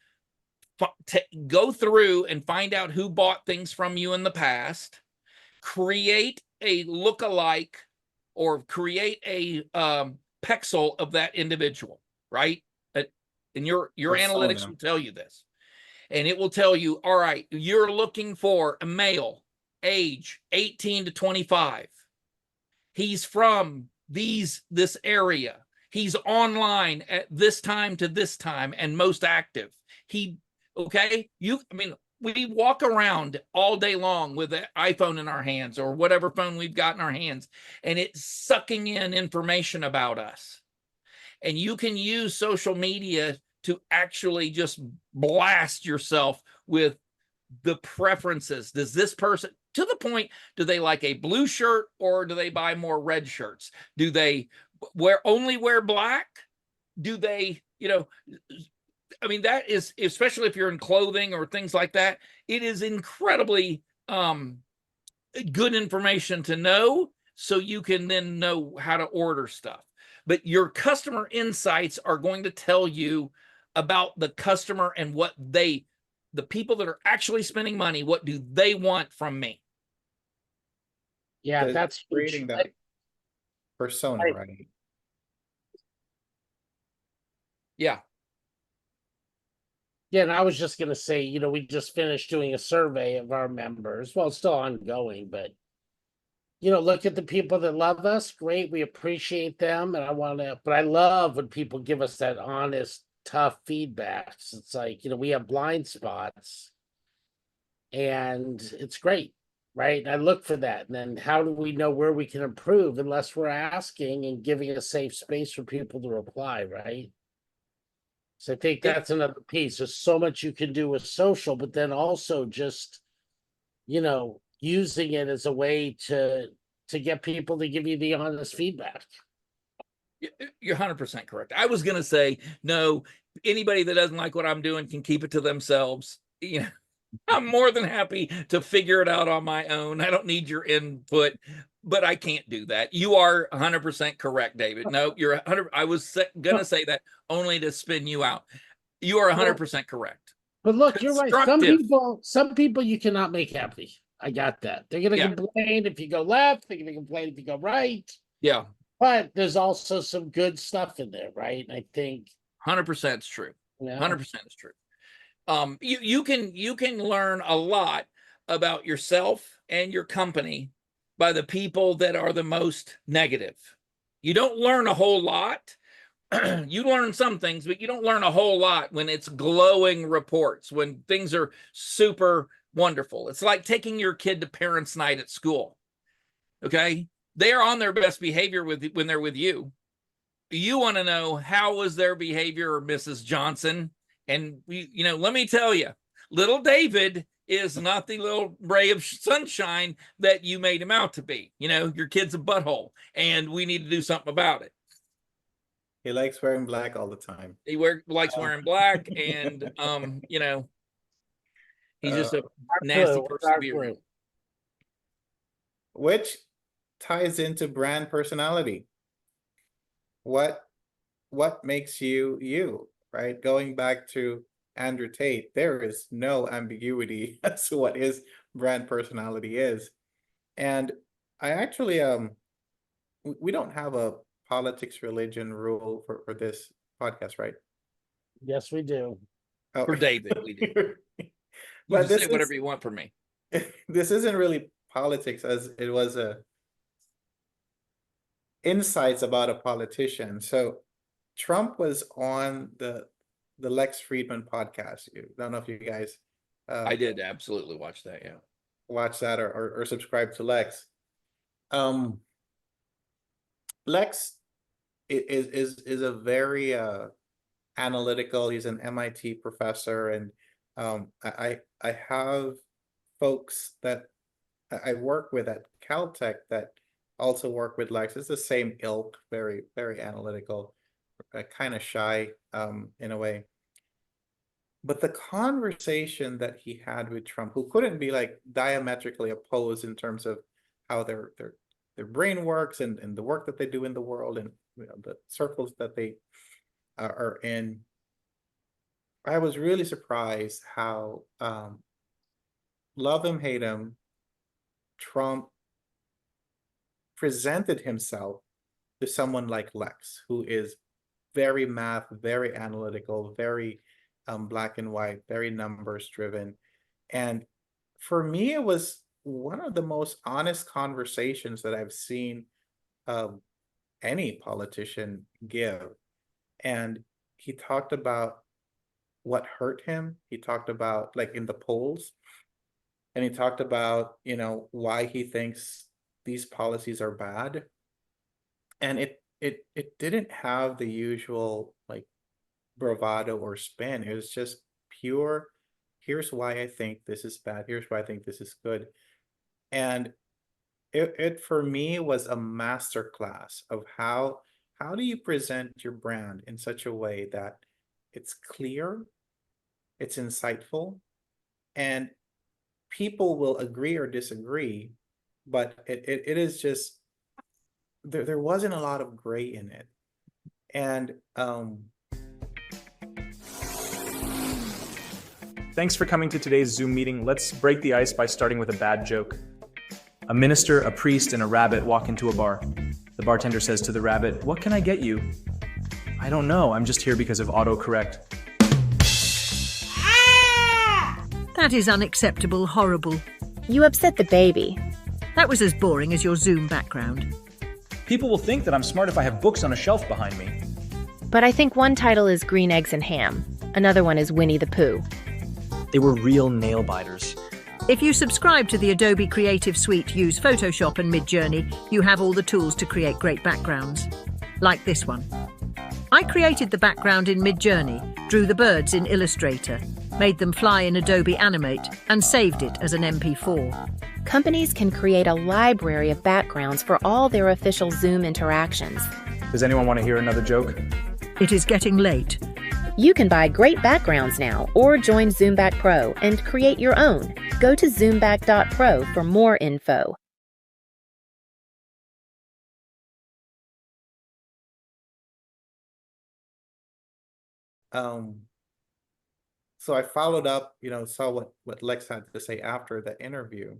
go through and find out who bought things from you in the past, create a lookalike, or create a pixel of that individual, right? And your analytics Persona. will tell you this. And it will tell you, all right, you're looking for a male, age 18 to 25. He's from this area. He's online at this time to this time and most active. He Okay. I mean, we walk around all day long with an iPhone in our hands or whatever phone we've got in our hands, and it's sucking in information about us. And you can use social media to actually just blast yourself with the preferences. Does this person, to the point, do they like a blue shirt or do they buy more red shirts? Do they only wear black? Do they, I mean, that is, especially if you're in clothing or things like that, it is incredibly good information to know, so you can then know how to order stuff. But your customer insights are going to tell you about the customer and the people that are actually spending money, what do they want from me? Yeah, So that's it's creating that persona, Right. right? Yeah. Yeah, and I was just gonna say, we just finished doing a survey of our members. Well, it's still ongoing, but look at the people that love us. Great, we appreciate them, and but I love when people give us that honest, tough feedback. It's like, we have blind spots, and it's great, right? And I look for that. And then how do we know where we can improve unless we're asking and giving a safe space for people to reply, right? So I think that's another piece. There's so much you can do with social, but then also just, using it as a way to get people to give you the honest feedback. You're 100% correct. I was going to say, no, anybody that doesn't like what I'm doing can keep it to themselves. I'm more than happy to figure it out on my own. I don't need your input, but I can't do that. You are 100% correct, David. No, you're 100. I was going to say that only to spin you out. You are 100% correct. But look, you're right. Constructive. Some people you cannot make happy. I got that. They're gonna complain if you go left, they're gonna complain if you go right. Yeah. But there's also some good stuff in there, right? And I think 100% is true. Yeah. 100% is true. You can learn a lot about yourself and your company by the people that are the most negative. You don't learn a whole lot. You learn some things, but you don't learn a whole lot when it's glowing reports, when things are super wonderful. It's like taking your kid to parents' night at school. Okay? They are on their best behavior when they're with you. You want to know, how was their behavior, Mrs. Johnson? And let me tell you, little David is not the little ray of sunshine that you made him out to be. Your kid's a butthole, and we need to do something about it. He likes wearing black all the time. He likes wearing black, and he's just a nasty person to be around. Which ties into brand personality. What makes you you, right? Going back to Andrew Tate, there is no ambiguity as to what his brand personality is. And I actually we don't have a politics religion rule for this podcast, right? Yes, we do. Oh. For David, we do. But you say whatever you want for me. This isn't really politics, as it was insights about a politician. So Trump was on the Lex Friedman podcast. I don't know if you guys I did absolutely watch that. Yeah, watch that or subscribe to Lex. Lex is a very analytical. He's an MIT professor, and I have folks that I work with at Caltech that also work with Lex. It's the same ilk, very, very analytical, kind of shy in a way. But the conversation that he had with Trump, who couldn't be like diametrically opposed in terms of how their brain works and the work that they do in the world, and the circles that they are in, I was really surprised how love him, hate him, Trump presented himself to someone like Lex, who is very math, very analytical, very black and white, very numbers driven. And for me, it was one of the most honest conversations that I've seen any politician give. And he talked about what hurt him. He talked about like in the polls, and he talked about, why he thinks these policies are bad. And it didn't have the usual like bravado or spin. It was just pure, here's why I think this is bad, here's why I think this is good. And it for me was a master class of how do you present your brand in such a way that it's clear, it's insightful, and people will agree or disagree, but it is just there wasn't a lot of gray in it. And Thanks for coming to today's Zoom meeting. Let's break the ice by starting with a bad joke. A minister, a priest, and a rabbit walk into a bar. The bartender says to the rabbit, "What can I get you?" "I don't know, I'm just here because of autocorrect." That is unacceptable, horrible. You upset the baby. That was as boring as your Zoom background. People will think that I'm smart if I have books on a shelf behind me. But I think one title is Green Eggs and Ham. Another one is Winnie the Pooh. They were real nail biters. If you subscribe to the Adobe Creative Suite, use Photoshop and Midjourney, you have all the tools to create great backgrounds. Like this one. I created the background in Midjourney, drew the birds in Illustrator, made them fly in Adobe Animate, and saved it as an MP4. Companies can create a library of backgrounds for all their official Zoom interactions. Does anyone want to hear another joke? It is getting late. You can buy great backgrounds now or join Zoomback Pro and create your own. Go to zoomback.pro for more info. So I followed up, saw what Lex had to say after the interview.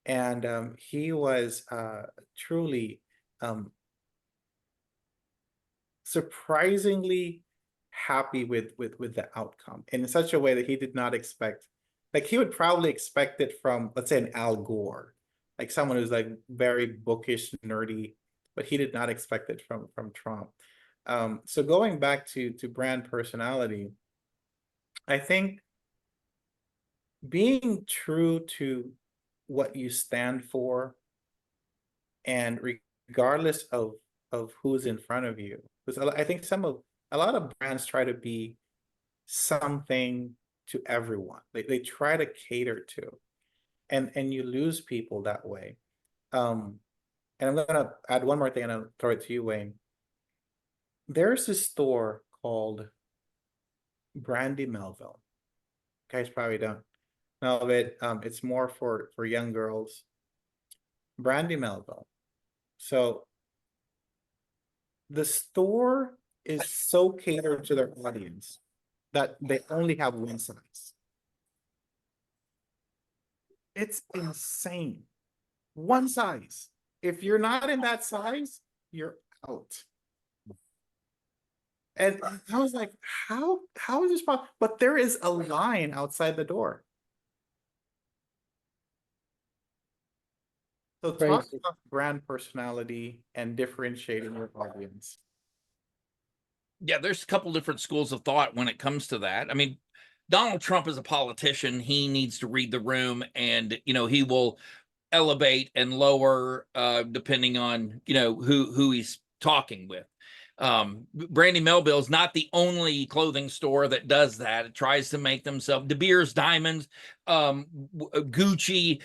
And he was truly surprisingly happy with the outcome in such a way that he did not expect. Like he would probably expect it from, let's say, an Al Gore, like someone who's like very bookish, nerdy, but he did not expect it from Trump. So going back to brand personality, I think being true to what you stand for, and regardless of who's in front of you, because I think a lot of brands try to be something to everyone. They try to cater to, and you lose people that way. And I'm gonna add one more thing, and I'll throw it to you, Wayne. There's this store called Brandy Melville. You guys probably don't know of it. It's more for young girls. Brandy Melville. So the store is so catered to their audience that they only have one size. It's insane. One size. If you're not in that size, you're out. And I was like, how is this possible? But there is a line outside the door. So talk about brand personality and differentiating your audience. Yeah, there's a couple different schools of thought when it comes to that. I mean, Donald Trump is a politician. He needs to read the room, and he will elevate and lower depending on who he's talking with. Brandy Melville is not the only clothing store that does that. It tries to make themselves De Beers, Diamonds, Gucci.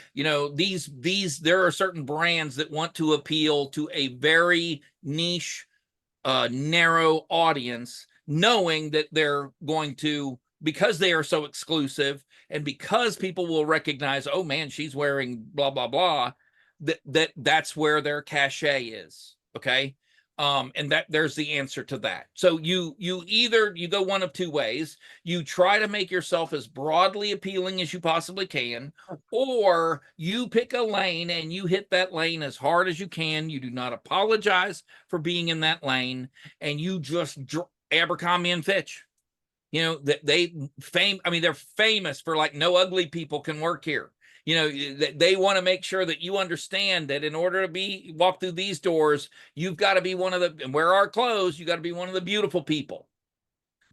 These there are certain brands that want to appeal to a very niche, narrow audience, knowing that they're going to, because they are so exclusive, and because people will recognize, oh man, she's wearing blah blah blah, that's where their cachet is. Okay. And that there's the answer to that. So you go one of two ways. You try to make yourself as broadly appealing as you possibly can, or you pick a lane and you hit that lane as hard as you can. You do not apologize for being in that lane, and you just Abercrombie and Fitch. They're famous for like, no ugly people can work here. They want to make sure that you understand that in order to walk through these doors, you've got to be and wear our clothes. You got to be one of the beautiful people.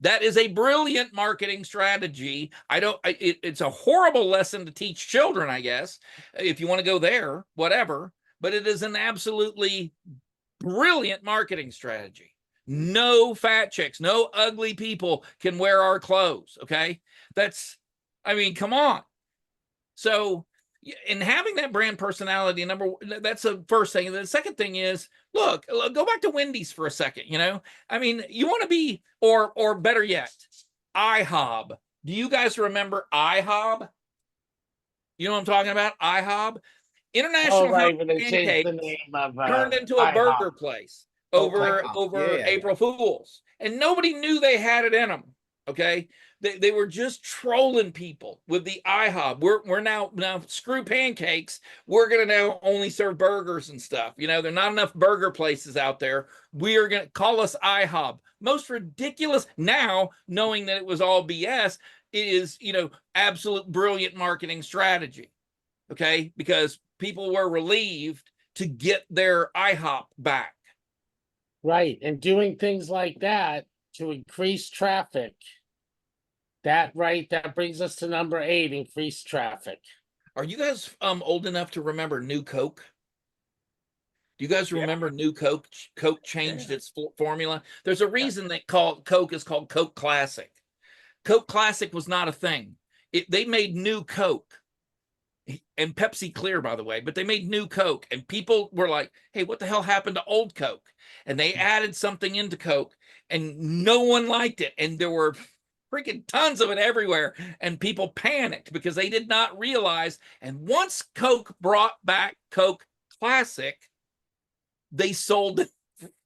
That is a brilliant marketing strategy. It's a horrible lesson to teach children, I guess, if you want to go there, whatever, but it is an absolutely brilliant marketing strategy. No fat chicks, no ugly people can wear our clothes. Okay. I mean, come on. So, in having that brand personality, that's the first thing. And the second thing is, look, go back to Wendy's for a second. I mean, you want to be, or better yet, IHOB. Do you guys remember IHOB? You know what I'm talking about? IHOB, International right, Hot when they changed the Pancakes, name of turned into a IHOP. burger place over IHOP. Yeah. April Fools, and nobody knew they had it in them. Okay, they were just trolling people with the IHOB. We're now screw pancakes. We're gonna now only serve burgers and stuff. There are not enough burger places out there. We are gonna call us IHOB. Most ridiculous. Now, knowing that it was all BS, it is absolute brilliant marketing strategy. Okay, because people were relieved to get their IHOP back. Right, and doing things like that to increase traffic. That brings us to number 8, increased traffic. Are you guys old enough to remember New Coke? Do you guys remember New Coke? Coke changed its formula. There's a reason that Coke is called Coke Classic. Coke Classic was not a thing. They made New Coke. And Pepsi Clear, by the way, but they made New Coke, and people were like, hey, what the hell happened to old Coke? And they added something into Coke, and no one liked it, and there were freaking tons of it everywhere, and people panicked because they did not realize. And once Coke brought back Coke Classic, they sold a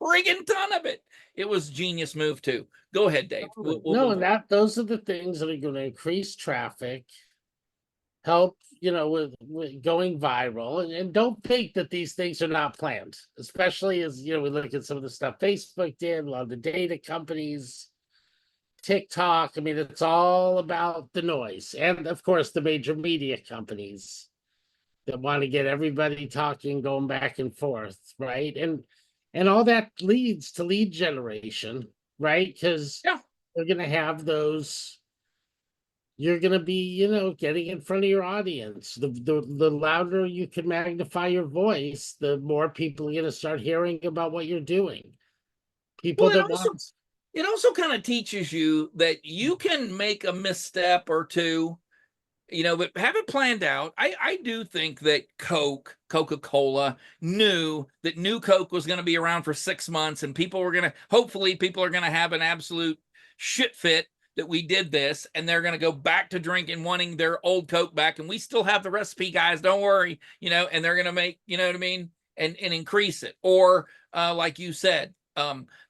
friggin' ton of it. It was a genius move too. Go ahead, Dave. Those are the things that are going to increase traffic, help with going viral, and don't think that these things are not planned, especially as we look at some of the stuff Facebook did, a lot of the data companies, TikTok. I mean, it's all about the noise, and of course the major media companies that want to get everybody talking, going back and forth, right? And all that leads to lead generation, right? Because they're going to have those. You're going to be, getting in front of your audience. The louder you can magnify your voice, the more people are going to start hearing about what you're doing. It also kind of teaches you that you can make a misstep or two, but have it planned out. I do think that Coca-Cola knew that New Coke was going to be around for 6 months, and hopefully people are going to have an absolute shit fit that we did this, and they're going to go back to drinking, wanting their old Coke back. And we still have the recipe, guys. Don't worry, and they're going to make, you know what I mean? And increase it. Or like you said,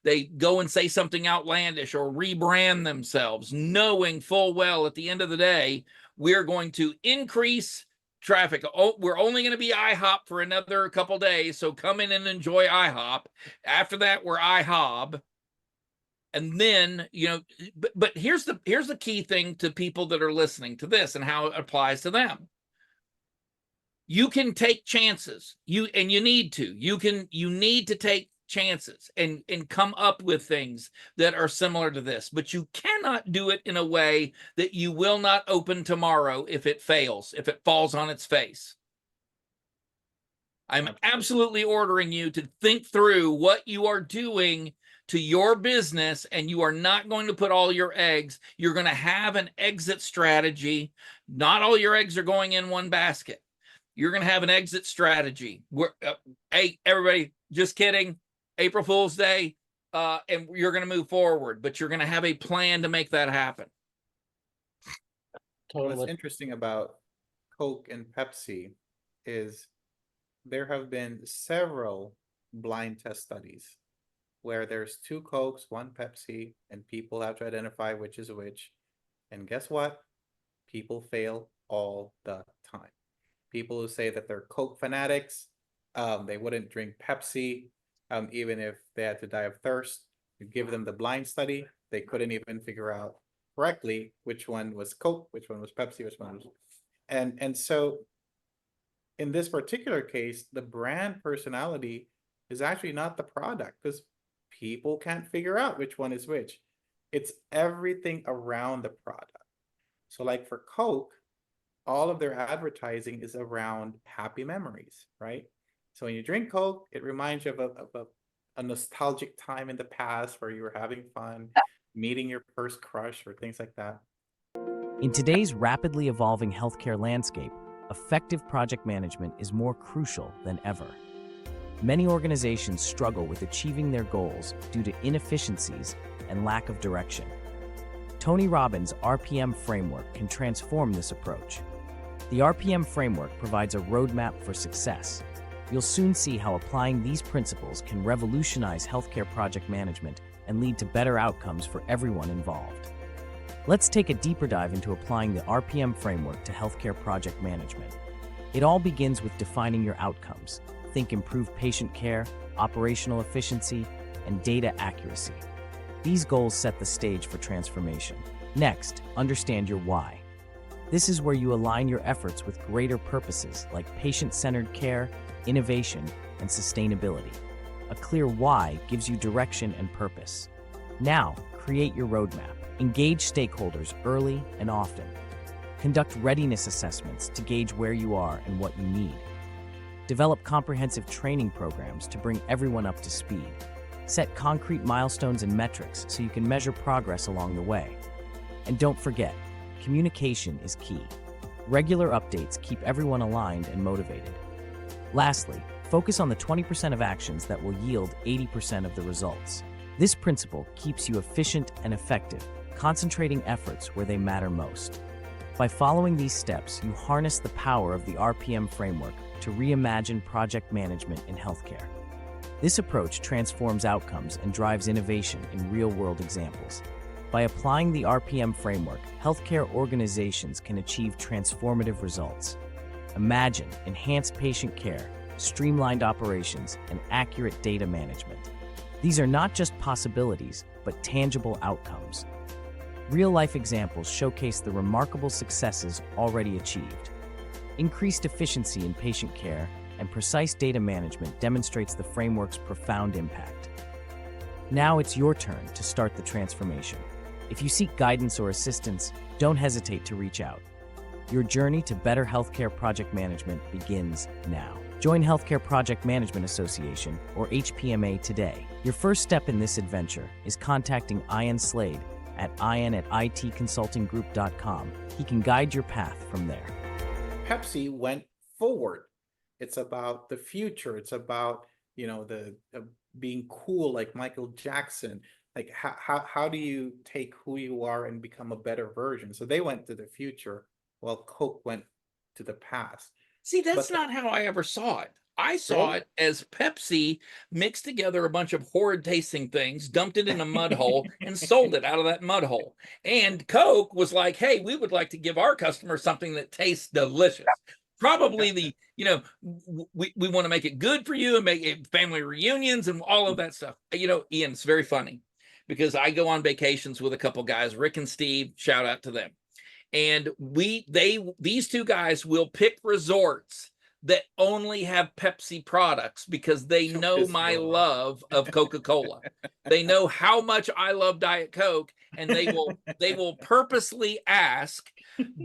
they go and say something outlandish or rebrand themselves, knowing full well at the end of the day, we're going to increase traffic. We're only going to be IHOP for another couple days. So come in and enjoy IHOP. After that, we're IHOB. And then, but here's the key thing to people that are listening to this and how it applies to them. You can take chances. You need to. You need to take chances and come up with things that are similar to this, but you cannot do it in a way that you will not open tomorrow if it fails, if it falls on its face. I'm absolutely ordering you to think through what you are doing to your business, and you are not going to put all your eggs. You're going to have an exit strategy. Not all your eggs are going in one basket. You're going to have an exit strategy. Hey, everybody, just kidding. April Fool's Day, and you're going to move forward, but you're going to have a plan to make that happen. Totally. What's interesting about Coke and Pepsi is there have been several blind test studies where there's 2 Cokes, 1 Pepsi, and people have to identify which is which. And guess what? People fail all the time. People who say that they're Coke fanatics, they wouldn't drink Pepsi, even if they had to die of thirst. You give them the blind study, they couldn't even figure out correctly which one was Coke, which one was Pepsi, which one was... And so in this particular case, the brand personality is actually not the product, because people can't figure out which one is which. it's everything around the product. So like for Coke, all of their advertising is around happy memories, right? So when you drink Coke, it reminds you of a nostalgic time in the past where you were having fun, meeting your first crush or things like that. In today's rapidly evolving healthcare landscape, effective project management is more crucial than ever. Many organizations struggle with achieving their goals due to inefficiencies and lack of direction. Tony Robbins' RPM framework can transform this approach. The RPM framework provides a roadmap for success. You'll soon see how applying these principles can revolutionize healthcare project management and lead to better outcomes for everyone involved. Let's take a deeper dive into applying the RPM framework to healthcare project management. It all begins with defining your outcomes. Think improved patient care, operational efficiency, and data accuracy. These goals set the stage for transformation. Next, understand your why. This is where you align your efforts with greater purposes like patient-centered care, innovation, and sustainability. A clear why gives you direction and purpose. Now, create your roadmap. Engage stakeholders early and often. Conduct readiness assessments to gauge where you are and what you need. Develop comprehensive training programs to bring everyone up to speed. Set concrete milestones and metrics so you can measure progress along the way. And don't forget, communication is key. Regular updates keep everyone aligned and motivated. Lastly, focus on the 20% of actions that will yield 80% of the results. This principle keeps you efficient and effective, concentrating efforts where they matter most. By following these steps, you harness the power of the RPM framework to reimagine project management in healthcare. This approach transforms outcomes and drives innovation in real-world examples. By applying the RPM framework, healthcare organizations can achieve transformative results. Imagine enhanced patient care, streamlined operations, and accurate data management. These are not just possibilities, but tangible outcomes. Real-life examples showcase the remarkable successes already achieved. Increased efficiency in patient care and precise data management demonstrates the framework's profound impact. Now it's your turn to start the transformation. If you seek guidance or assistance, don't hesitate to reach out. Your journey to better healthcare project management begins now. Join Healthcare Project Management Association, or HPMA, today. Your first step in this adventure is contacting Ian Slade at ian@itconsultinggroup.com. He can guide your path from there. Pepsi went forward. It's about the future. It's about, the being cool like Michael Jackson. Like how do you take who you are and become a better version? So they went to the future while Coke went to the past. See, that's not how I ever saw it. I saw it as Pepsi mixed together a bunch of horrid tasting things, dumped it in a mud hole, and sold it out of that mud hole. And Coke was like, hey, we would like to give our customers something that tastes delicious. Probably we want to make it good for you and make it family reunions and all of that stuff. Ian, it's very funny because I go on vacations with a couple guys, Rick and Steve, shout out to them. And these two guys will pick resorts that only have Pepsi products because they know my love of Coca-Cola. They know how much I love Diet Coke, and they will purposely ask,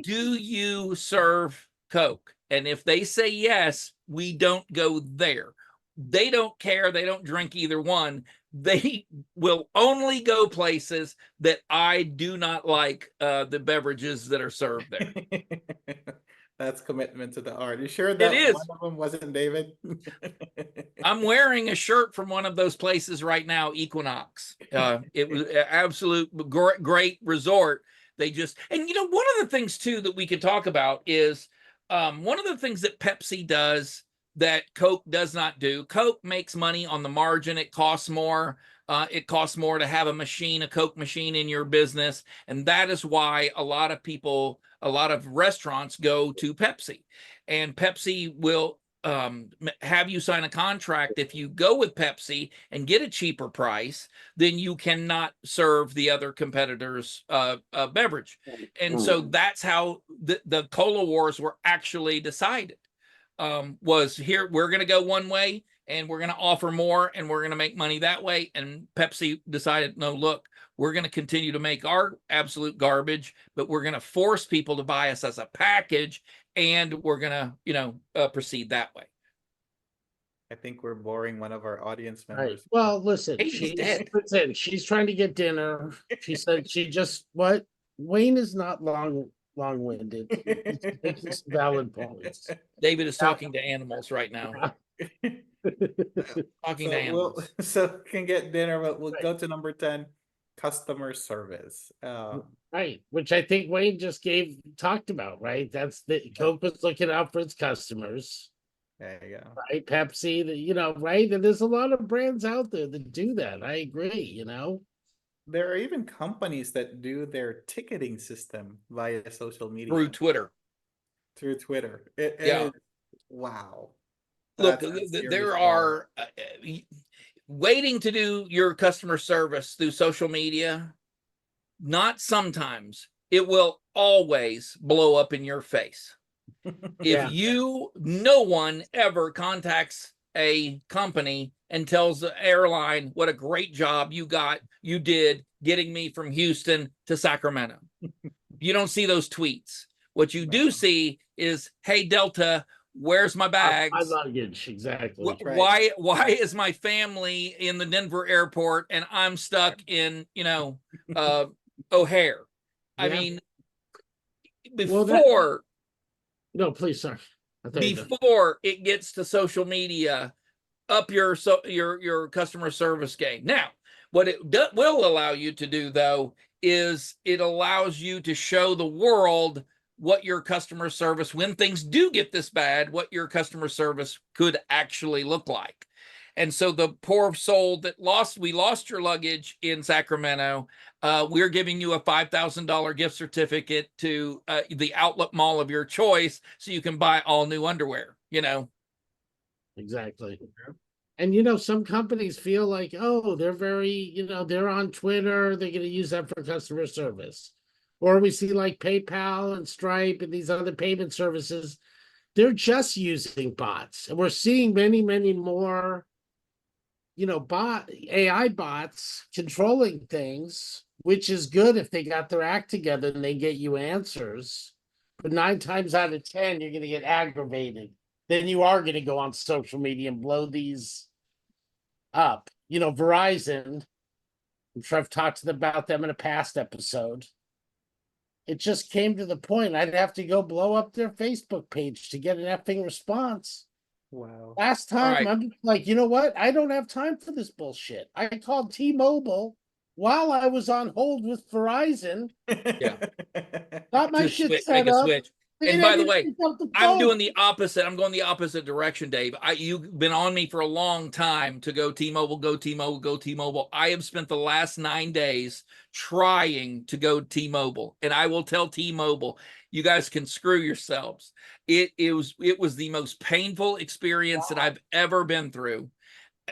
do you serve Coke? And if they say yes, we don't go there. They don't care. They don't drink either one. They will only go places that I do not like the beverages that are served there. That's commitment to the art. You sure that it is. One of them wasn't David? I'm wearing a shirt from one of those places right now, Equinox. It was an absolute great resort. They just, and one of the things too that we could talk about is one of the things that Pepsi does that Coke does not do. Coke makes money on the margin. It costs more. It costs more to have a Coke machine in your business. And that is why a lot of restaurants go to Pepsi. And Pepsi will have you sign a contract. If you go with Pepsi and get a cheaper price, then you cannot serve the other competitors' beverage. And so that's how the cola wars were actually decided. Was here, we're going to go one way, and we're going to offer more and we're going to make money that way. And Pepsi decided, no, look, we're going to continue to make our absolute garbage, but we're going to force people to buy us as a package, and we're going to, proceed that way. I think we're boring one of our audience Right. members. Well, listen, He's dead. she's trying to get dinner. She said she just what? Wayne is not long-winded. He's making some valid points. David is talking to animals right now. Talking to animals. So can get dinner, but we'll go to number 10, customer service. Right, which I think Wayne just talked about, right? That's the Coke was looking out for its customers. There you go. Right, Pepsi, right? And there's a lot of brands out there that do that. I agree, There are even companies that do their ticketing system via social media. Through Twitter. Through Twitter. Yeah. Wow. Look, That's a there serious are waiting to do your customer service through social media. Not sometimes, it will always blow up in your face. Yeah. If no one ever contacts a company and tells the airline what a great job you did getting me from Houston to Sacramento. You don't see those tweets. What you do see is, hey, Delta, where's my bags? My luggage, exactly. Why is my family in the Denver airport and I'm stuck in, O'Hare? I Yeah. mean, Well, no, please, sorry. before it gets to social media, up your customer service game. Now, what it will allow you to do, though, is it allows you to show the world what your customer service, when things do get this bad, what your customer service could actually look like. And so the poor soul that we lost your luggage in Sacramento, we're giving you a $5,000 gift certificate to the outlet mall of your choice so you can buy all new underwear, Exactly. And some companies feel like, oh, they're very, they're on Twitter, they're going to use that for customer service. Or we see like PayPal and Stripe and these other payment services, they're just using bots. And we're seeing many, many more, AI bots controlling things, which is good if they got their act together and they get you answers. But 9 times out of 10, you're going to get aggravated. Then you are going to go on social media and blow these up. Verizon, I'm sure I've talked about them in a past episode. It just came to the point I'd have to go blow up their Facebook page to get an effing response. Wow. Last time, right. I'm like, you know what? I don't have time for this bullshit. I called T-Mobile while I was on hold with Verizon. Yeah. Got my shit set up. Switch. And by the way, I'm doing the opposite. I'm going the opposite direction, Dave. You've been on me for a long time to go T-Mobile, go T-Mobile, go T-Mobile. I have spent the last 9 days trying to go T-Mobile, and I will tell T-Mobile, you guys can screw yourselves. It was the most painful experience that I've ever been through.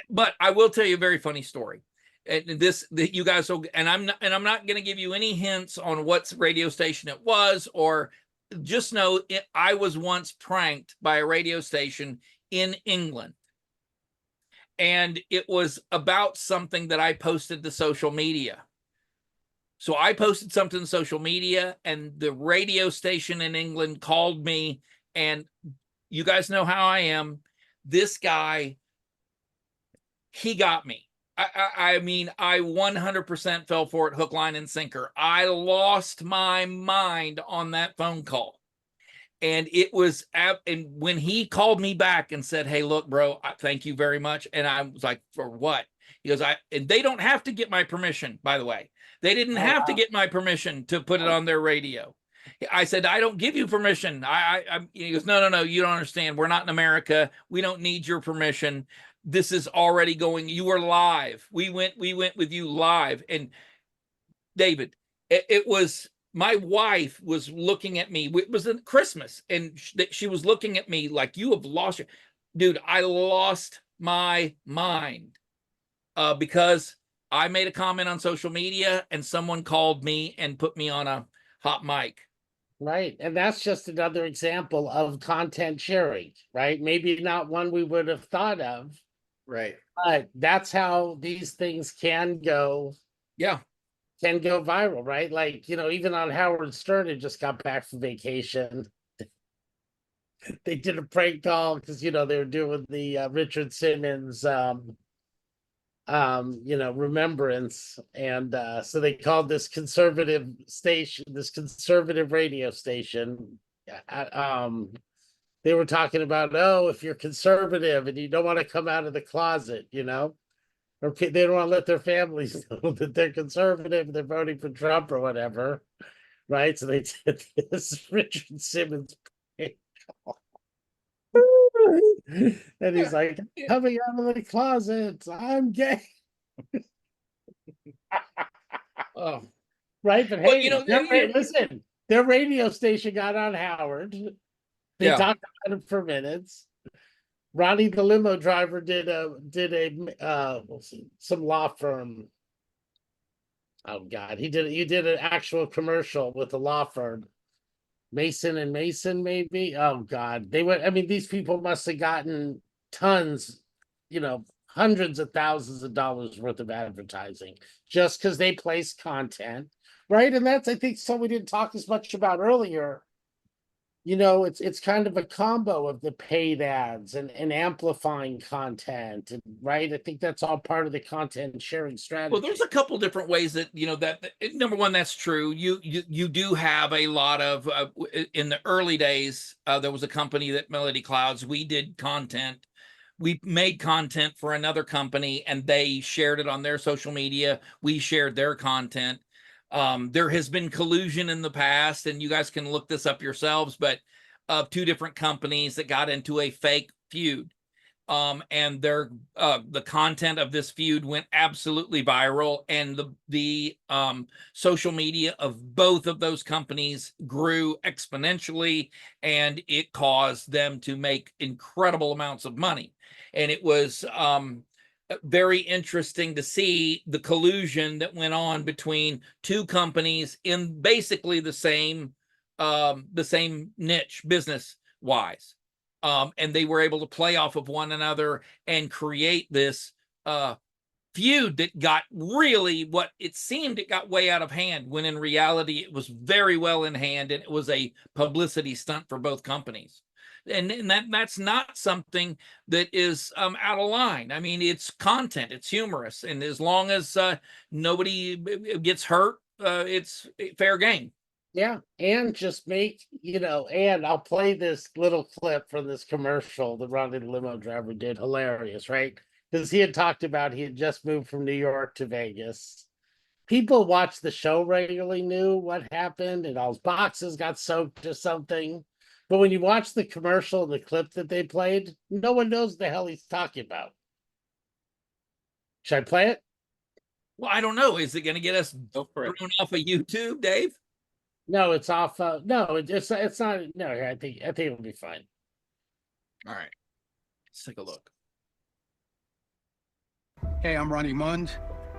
But I will tell you a very funny story. And you guys will, and I'm not going to give you any hints on what radio station it was, or just know I was once pranked by a radio station in England. And it was about something that I posted to social media. So I posted something to social media, and the radio station in England called me, and you guys know how I am. This guy, he got me. I mean, I 100% fell for it, hook, line, and sinker. I lost my mind on that phone call. And it was, and when he called me back and said, hey, look, bro, thank you very much. And I was like, for what? He goes, and they don't have to get my permission, by the way. They didn't have to get my permission to put it on their radio. I said, I don't give you permission. He goes, no, you don't understand. We're not in America. We don't need your permission. This is already going. You were live. We went with you live. And David, it was, my wife was looking at me. It was Christmas, and she was looking at me like, you have lost your, dude. I lost my mind because I made a comment on social media and someone called me and put me on a hot mic. Right. And that's just another example of content sharing, right? Maybe not one we would have thought of, Right. But that's how these things can go Yeah. viral, right? Like, even on Howard Stern, had just got back from vacation. They did a prank call because they were doing the Richard Simmons remembrance, and so they called this conservative radio station. They were talking about, oh, if you're conservative and you don't want to come out of the closet, or they don't want to let their families know that they're conservative, they're voting for Trump or whatever, right? So they did this Richard Simmons prank call. And he's like, coming out of the closet, I'm gay. Oh. Right, but Well, hey, listen, their radio station got on Howard. They Yeah. talked about it for minutes. Ronnie the limo driver did some law firm. Oh God, he did an actual commercial with a law firm, Mason and Mason, maybe. Oh God, these people must have gotten tons, hundreds of thousands of dollars worth of advertising just because they place content, right? And that's, I think, something we didn't talk as much about earlier. It's kind of a combo of the paid ads and amplifying content, and right. I think that's all part of the content sharing strategy. Well, there's a couple different ways that number one, that's true. You do have a lot of in the early days. There was a company that MelodyClouds. We did content. We made content for another company, and they shared it on their social media. We shared their content. There has been collusion in the past, and you guys can look this up yourselves, but of two different companies that got into a fake feud. And the content of this feud went absolutely viral, and the social media of both of those companies grew exponentially, and it caused them to make incredible amounts of money. And it was very interesting to see the collusion that went on between two companies in basically the same niche business wise. And they were able to play off of one another and create this feud that got really what it seemed, it got way out of hand, when in reality it was very well in hand, and it was a publicity stunt for both companies. And that's not something that is out of line. I mean, it's content, it's humorous, and as long as nobody gets hurt, it's fair game. Yeah, and just make, and I'll play this little clip from this commercial that Ronnie the limo driver did. Hilarious, right? Because he had talked about he had just moved from New York to Vegas. People watched the show regularly knew what happened, and all his boxes got soaked or something. But when you watch the commercial and the clip that they played, no one knows the hell he's talking about. Should I play it? Well, I don't know. Is it going to get us thrown off of YouTube, Dave? No, it's off. No, it's not. No, I think it'll be fine. All right, let's take a look. Hey, I'm Ronnie Mund.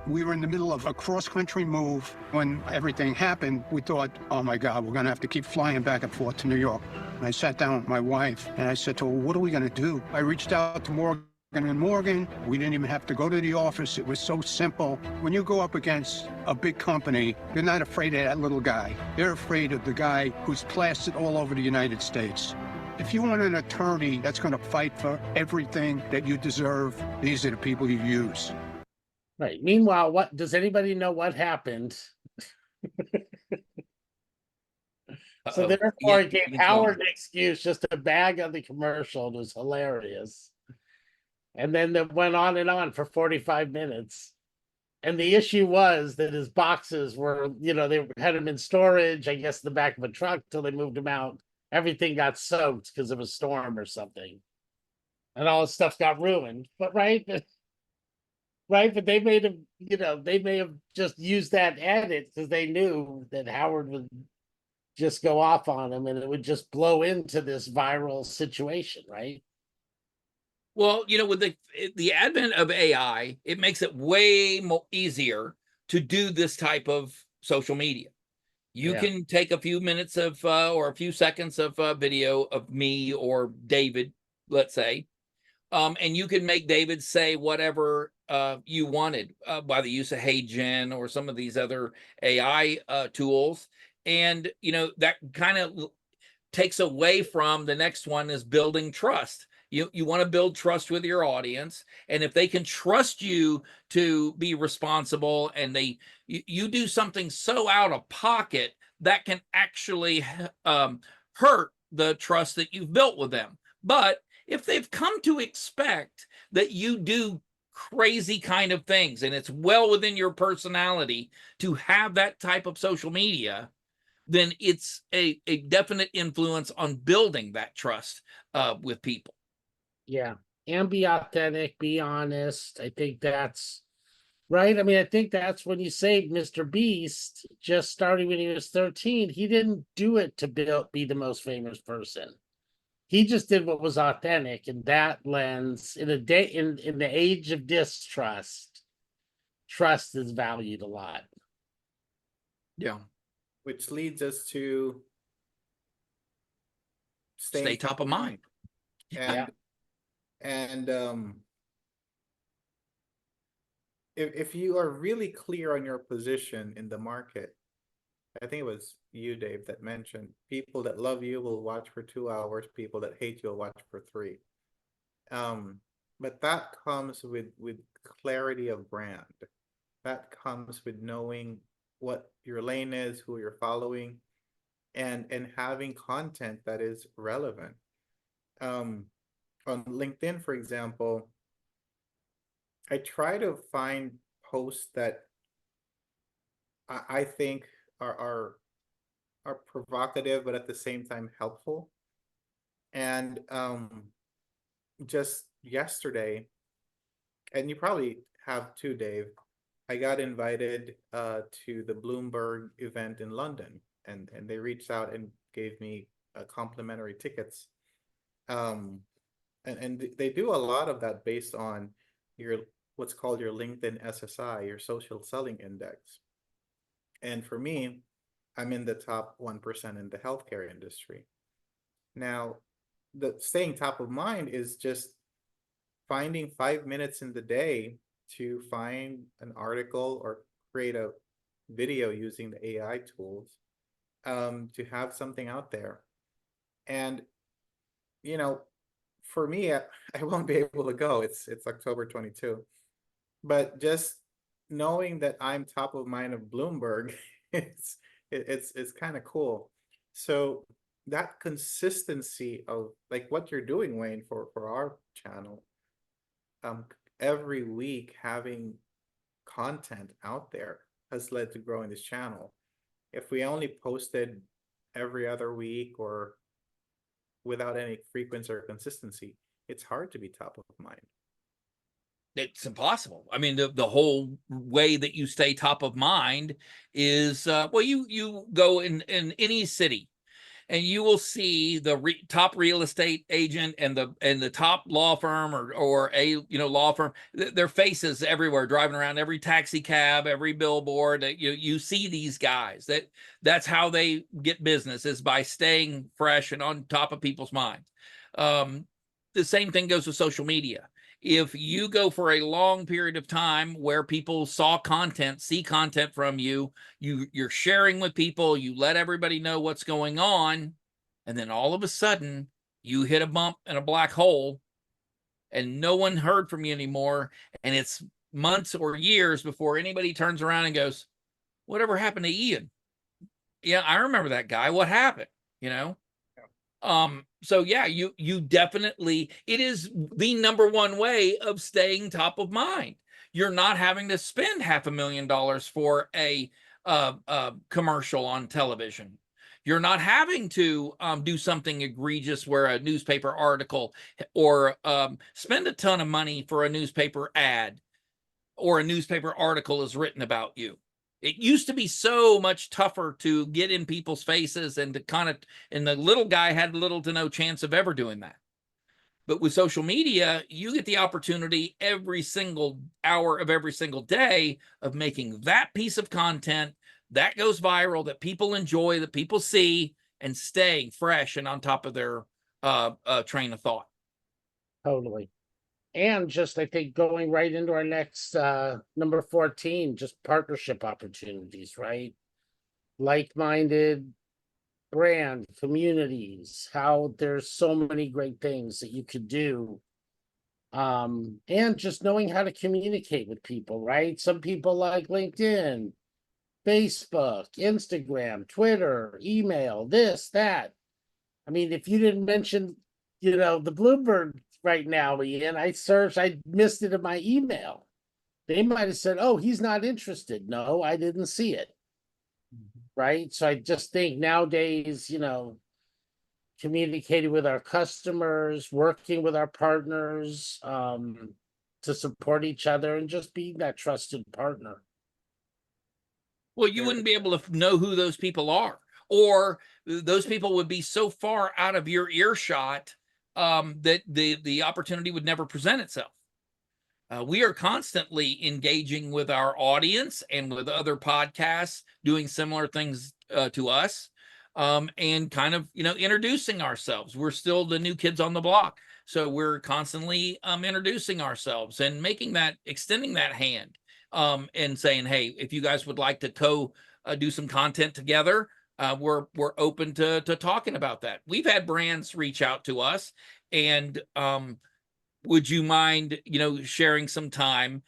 We were in the middle of a cross-country move. When everything happened, we thought, oh my God, we're gonna have to keep flying back and forth to New York. And I sat down with my wife and I said to her, what are we gonna do? I reached out to Morgan & Morgan. We didn't even have to go to the office. It was so simple. When you go up against a big company, you're not afraid of that little guy. They're afraid of the guy who's plastered all over the United States. If you want an attorney that's gonna fight for everything that you deserve, these are the people you use. Right. Meanwhile, what does anybody know what happened? So therefore, it gave Howard an excuse just to bag on the commercial. It was hilarious. And then it went on for 45 minutes. And the issue was that his boxes were, they had them in storage, I guess, in the back of a truck till they moved them out. Everything got soaked because of a storm or something. And all his stuff got ruined. But right, but they made him, they may have just used that edit because they knew that Howard would just go off on him and it would just blow into this viral situation, right? Well, with the advent of AI, it makes it way more easier to do this type of social media. You can take a few minutes of or a few seconds of video of me or David, let's say, And you can make David say whatever you wanted by the use of HeyGen or some of these other AI tools. And, that kind of takes away from the next one is building trust. You want to build trust with your audience. And if they can trust you to be responsible and you do something so out of pocket, that can actually hurt the trust that you've built with them. But if they've come to expect that you do crazy kind of things and it's well within your personality to have that type of social media, then it's a definite influence on building that trust with people. Yeah. And be authentic, be honest. I think that's right. I mean, I think that's when you say Mr. Beast, just starting when he was 13, he didn't do it to be the most famous person. He just did what was authentic, and that lens in the age of distrust, trust is valued a lot. Yeah. Which leads us to Stay top of mind. And if you are really clear on your position in the market, I think it was you, Dave, that mentioned people that love you will watch for 2 hours, people that hate you will watch for 3. But that comes with clarity of brand. That comes with knowing what your lane is, who you're following, and having content that is relevant. On LinkedIn, for example, I try to find posts that I think are provocative, but at the same time helpful. And just yesterday, and you probably have too, Dave, I got invited to the Bloomberg event in London, and they reached out and gave me complimentary tickets. And they do a lot of that based on what's called your LinkedIn SSI, your social selling index. And for me, I'm in the top 1% in the healthcare industry. Now, the staying top of mind is just finding 5 minutes in the day to find an article or create a video using the AI tools to have something out there. And, for me, I won't be able to go. It's October 22. But just knowing that I'm top of mind of Bloomberg, it's kind of cool. So that consistency of like what you're doing, Wayne, for our channel, every week having content out there has led to growing this channel. If we only posted every other week or without any frequency or consistency, it's hard to be top of mind. It's impossible. I mean, the whole way that you stay top of mind is, well, you go in any city and you will see the top real estate agent and the top law firm or a law firm, their faces everywhere, driving around every taxi cab, every billboard. You see these guys. That's how they get business, is by staying fresh and on top of people's minds. The same thing goes with social media. If you go for a long period of time where people see content from you, you're sharing with people, you let everybody know what's going on, and then all of a sudden you hit a bump in a black hole and no one heard from you anymore, and it's months or years before anybody turns around and goes, whatever happened to Ian? Yeah, I remember that guy. What happened? So yeah, you definitely, it is the number one way of staying top of mind. You're not having to spend $500,000 for a commercial on television. You're not having to do something egregious where a newspaper article or spend a ton of money for a newspaper ad or a newspaper article is written about you. It used to be so much tougher to get in people's faces and and the little guy had little to no chance of ever doing that. But with social media, you get the opportunity every single hour of every single day of making that piece of content that goes viral, that people enjoy, that people see, and staying fresh and on top of their train of thought. Totally. And just, I think, going right into our next number 14, just partnership opportunities, right? Like-minded brand communities, how there's so many great things that you could do. And just knowing how to communicate with people, right? Some people like LinkedIn, Facebook, Instagram, Twitter, email, this, that. I mean, if you didn't mention, the Bloomberg right now, Ian, I missed it in my email. They might have said, oh, he's not interested. No, I didn't see it. Right. So I just think nowadays, communicating with our customers, working with our partners, to support each other and just being that trusted partner. Well, you wouldn't be able to know who those people are, or those people would be so far out of your earshot that the opportunity would never present itself. We are constantly engaging with our audience and with other podcasts doing similar things to us, and kind of, introducing ourselves. We're still the new kids on the block. So we're constantly introducing ourselves and extending that hand, and saying, hey, if you guys would like to do some content together, we're open to talking about that. We've had brands reach out to us and, would you mind, sharing some time?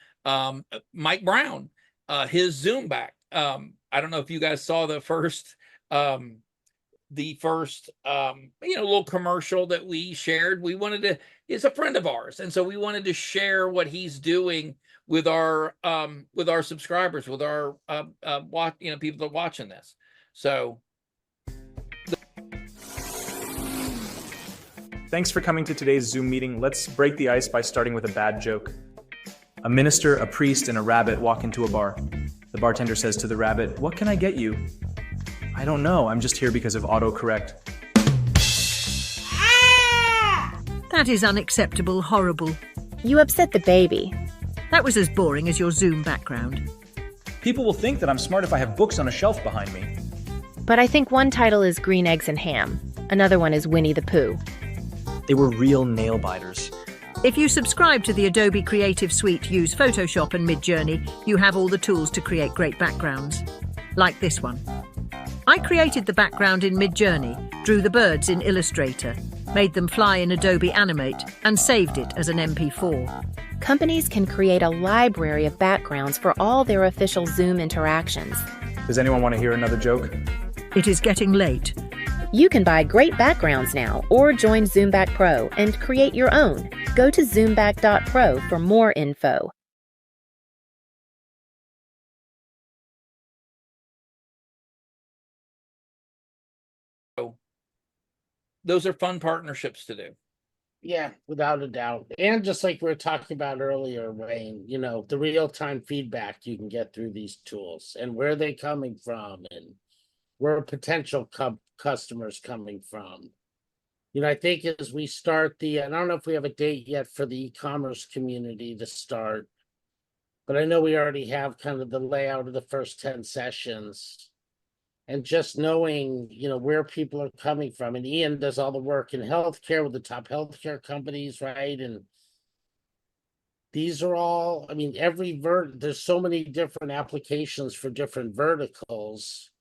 Mike Brown, his Zoom back. I don't know if you guys saw the first little commercial that we shared. He's a friend of ours. And so we wanted to share what he's doing with our subscribers, with our, people that are watching this. So. Thanks for coming to today's Zoom meeting. Let's break the ice by starting with a bad joke. A minister, a priest, and a rabbit walk into a bar. The bartender says to the rabbit, "What can I get you?" "I don't know, I'm just here because of autocorrect." That is unacceptable, horrible. You upset the baby. That was as boring as your Zoom background. People will think that I'm smart if I have books on a shelf behind me. But I think one title is Green Eggs and Ham. Another one is Winnie the Pooh. They were real nail biters. If you subscribe to the Adobe Creative Suite, use Photoshop and Midjourney, you have all the tools to create great backgrounds. Like this one. I created the background in Midjourney, drew the birds in Illustrator, made them fly in Adobe Animate, and saved it as an MP4. Companies can create a library of backgrounds for all their official Zoom interactions. Does anyone want to hear another joke? It is getting late. You can buy great backgrounds now or join Zoomback Pro and create your own. Go to zoomback.pro for more info. Those are fun partnerships to do. Yeah, without a doubt. And just like we were talking about earlier, Wayne, the real-time feedback you can get through these tools and where they're coming from and where potential customers coming from. I think as we start I don't know if we have a date yet for the e-commerce community to start, but I know we already have kind of the layout of the first 10 sessions. And just knowing, where people are coming from. And Ian does all the work in healthcare with the top healthcare companies, right? And these are all, there's so many different applications for different verticals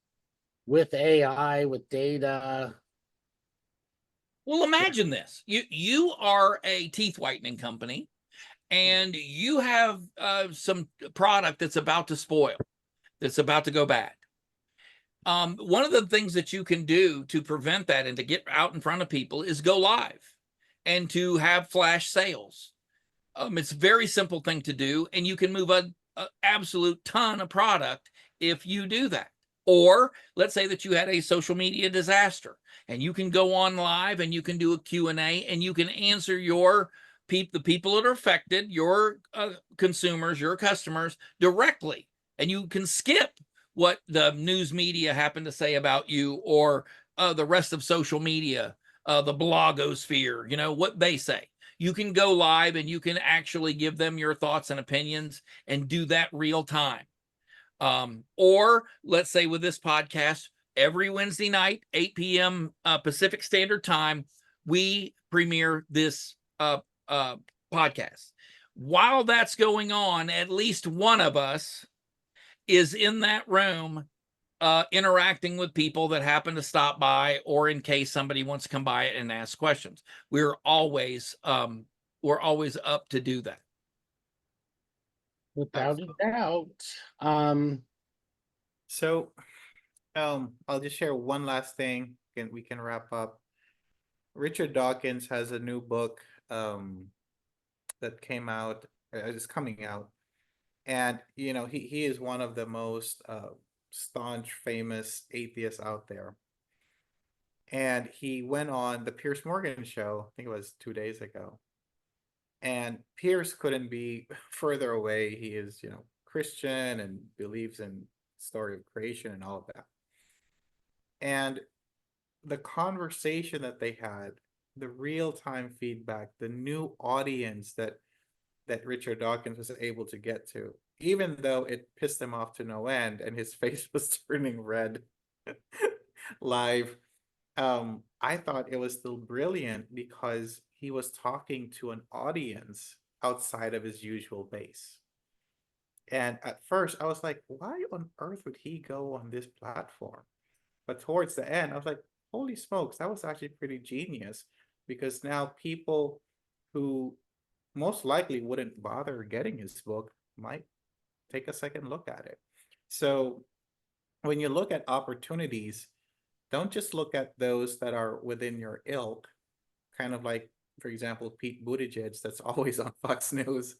with AI, with data. Well, imagine this. You are a teeth whitening company and you have some product that's about to spoil, that's about to go bad. One of the things that you can do to prevent that and to get out in front of people is go live and to have flash sales. It's a very simple thing to do, and you can move an absolute ton of product if you do that. Or let's say that you had a social media disaster and you can go on live and you can do a Q&A and you can answer the people that are affected, your consumers, your customers directly, and you can skip what the news media happen to say about you or the rest of social media, the blogosphere, what they say. You can go live and you can actually give them your thoughts and opinions and do that real time. Or let's say with this podcast, every Wednesday night, 8 p.m. Pacific Standard Time, we premiere this podcast. While that's going on, at least one of us is in that room interacting with people that happen to stop by, or in case somebody wants to come by and ask questions. We're always up to do that. Without a doubt. So, I'll just share one last thing, and we can wrap up. Richard Dawkins has a new book that came out, is coming out, and he is one of the most staunch, famous atheists out there. And he went on the Piers Morgan show, I think it was 2 days ago. And Piers couldn't be further away. He is, Christian and believes in story of creation and all of that. And the conversation that they had, the real-time feedback, the new audience that Richard Dawkins was able to get to, even though it pissed him off to no end and his face was turning red live, I thought it was still brilliant because he was talking to an audience outside of his usual base. And at first I was like, why on earth would he go on this platform? But towards the end, I was like, holy smokes, that was actually pretty genius, because now people who most likely wouldn't bother getting his book might take a second look at it. So when you look at opportunities, don't just look at those that are within your ilk, kind of like, for example, Pete Buttigieg, that's always on Fox News.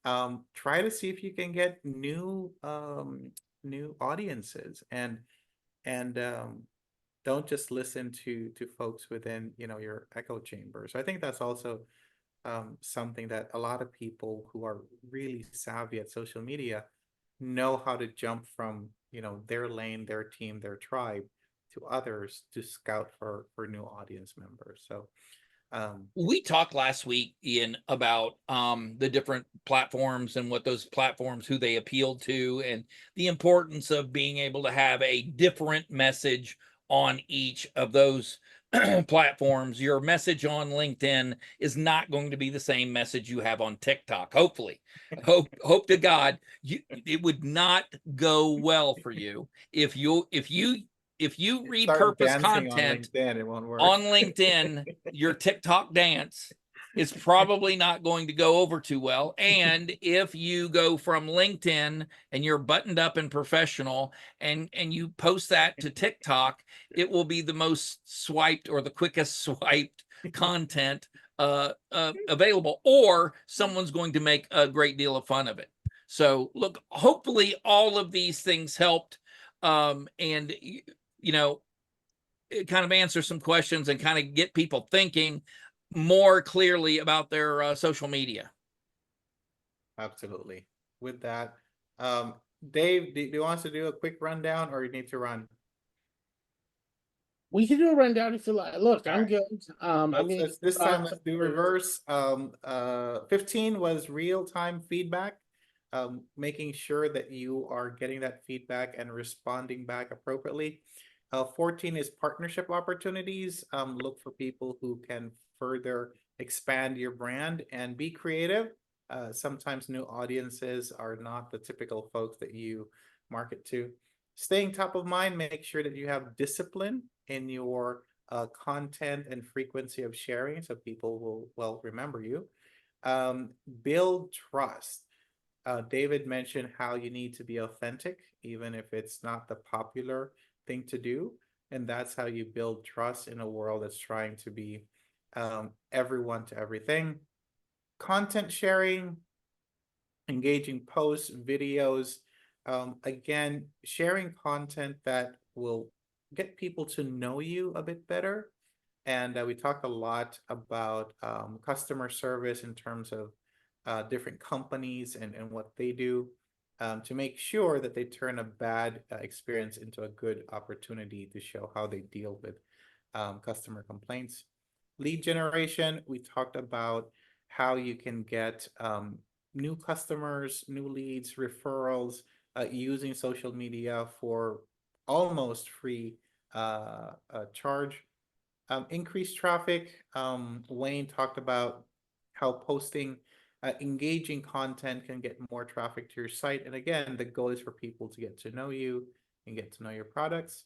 Try to see if you can get new audiences, and don't just listen to folks within your echo chamber. So I think that's also something that a lot of people who are really savvy at social media know how to jump from their lane, their team, their tribe to others to scout for new audience members. So we talked last week, Ian, about the different platforms and what those platforms, who they appealed to, and the importance of being able to have a different message on each of those platforms. Your message on LinkedIn is not going to be the same message you have on TikTok. Hopefully, hope to God, it would not go well for you if you start repurpose dancing content on LinkedIn, it won't work. on LinkedIn. Your TikTok dance is probably not going to go over too well. And if you go from LinkedIn and you're buttoned up and professional and you post that to TikTok, it will be the most swiped or the quickest swiped content available, or someone's going to make a great deal of fun of it. So look, hopefully all of these things helped, and kind of answer some questions and kind of get people thinking more clearly about their social media. Absolutely. With that, Dave, do you want us to do a quick rundown, or you need to run? We can do a rundown if you like. Look, I'm Alright. good. This time let's do reverse. 15 was real-time feedback, making sure that you are getting that feedback and responding back appropriately. 14 is partnership opportunities. Look for people who can further expand your brand and be creative. Sometimes new audiences are not the typical folks that you market to. Staying top of mind, make sure that you have discipline in your content and frequency of sharing, so people will well remember you. Build trust. David mentioned how you need to be authentic, even if it's not the popular thing to do. And that's how you build trust in a world that's trying to be everyone to everything. Content sharing, engaging posts, videos. Again, sharing content that will get people to know you a bit better. And we talked a lot about customer service in terms of different companies and what they do, to make sure that they turn a bad experience into a good opportunity to show how they deal with customer complaints. Lead generation, we talked about how you can get new customers, new leads, referrals, using social media for almost free charge. Increased traffic. Wayne talked about how posting engaging content can get more traffic to your site. And again, the goal is for people to get to know you and get to know your products.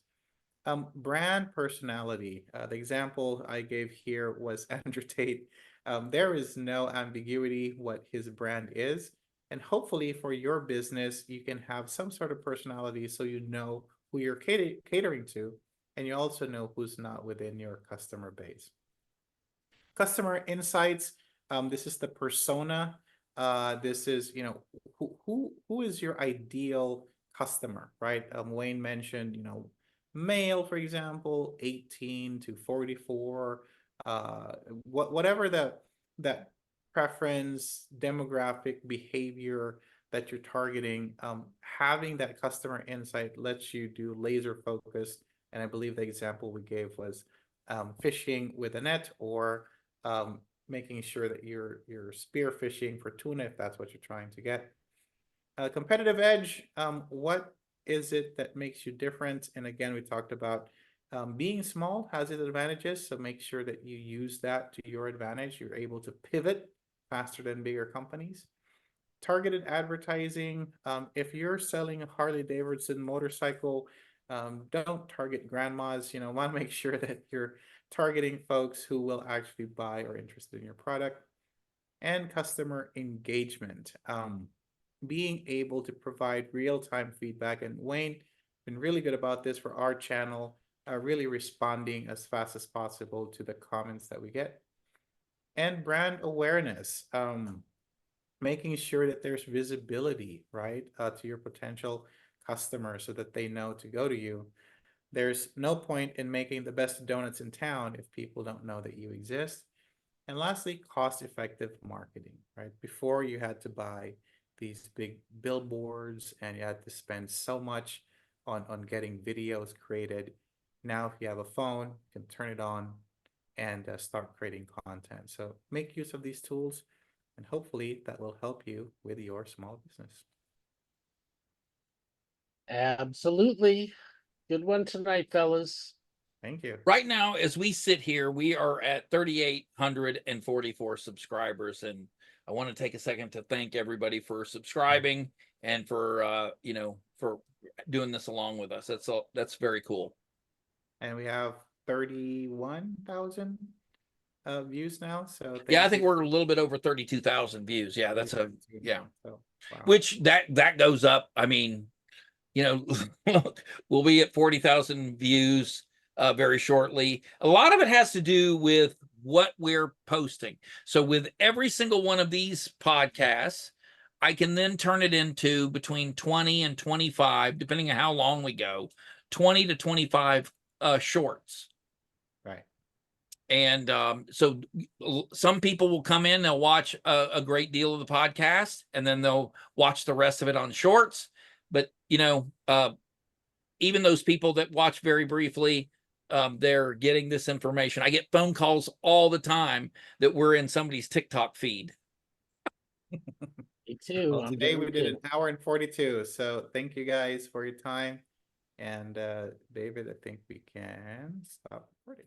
Brand personality. The example I gave here was Andrew Tate. There is no ambiguity what his brand is. And hopefully for your business, you can have some sort of personality so you know who you're catering to, and you also know who's not within your customer base. Customer insights. This is the persona. This is, you know, who is your ideal customer, right? Wayne mentioned, you know, male, for example, 18 to 44, whatever that preference, demographic, behavior that you're targeting, having that customer insight lets you do laser focus. And I believe the example we gave was fishing with a net, or making sure that you're spear fishing for tuna if that's what you're trying to get. Competitive edge, what is it that makes you different? And again, we talked about being small has its advantages, so make sure that you use that to your advantage. You're able to pivot faster than bigger companies. Targeted advertising, if you're selling a Harley Davidson motorcycle, don't target grandmas. You know, want to make sure that you're targeting folks who will actually buy or interested in your product. And customer engagement, being able to provide real-time feedback. And Wayne been really good about this for our channel, really responding as fast as possible to the comments that we get. And brand awareness, making sure that there's visibility, right, to your potential customers so that they know to go to you. There's no point in making the best donuts in town if people don't know that you exist. And lastly, cost-effective marketing, right? Before, you had to buy these big billboards and you had to spend so much on getting videos created. Now, if you have a phone, you can turn it on and start creating content. So make use of these tools, and hopefully that will help you with your small business. Absolutely. Good one tonight, fellas. Thank you. Right now, as we sit here, we are at 3,844 subscribers, and I want to take a second to thank everybody for subscribing and for you know, for doing this along with us. That's very cool. And we have 31,000 views now. So Yeah, I think we're a little bit over 32,000 views. Yeah, that's a yeah. So, wow. Which that goes up. I mean, you know, we'll be at 40,000 views very shortly. A lot of it has to do with what we're posting. So with every single one of these podcasts, I can then turn it into between 20 and 25, depending on how long we go, 20 to 25 shorts. Right. And so some people will come in, they'll watch a great deal of the podcast, and then they'll watch the rest of it on shorts. But, you know, even those people that watch very briefly, they're getting this information. I get phone calls all the time that we're in somebody's TikTok feed. Me too. Well, today we did an hour and 42. So thank you guys for your time. And David, I think we can stop recording.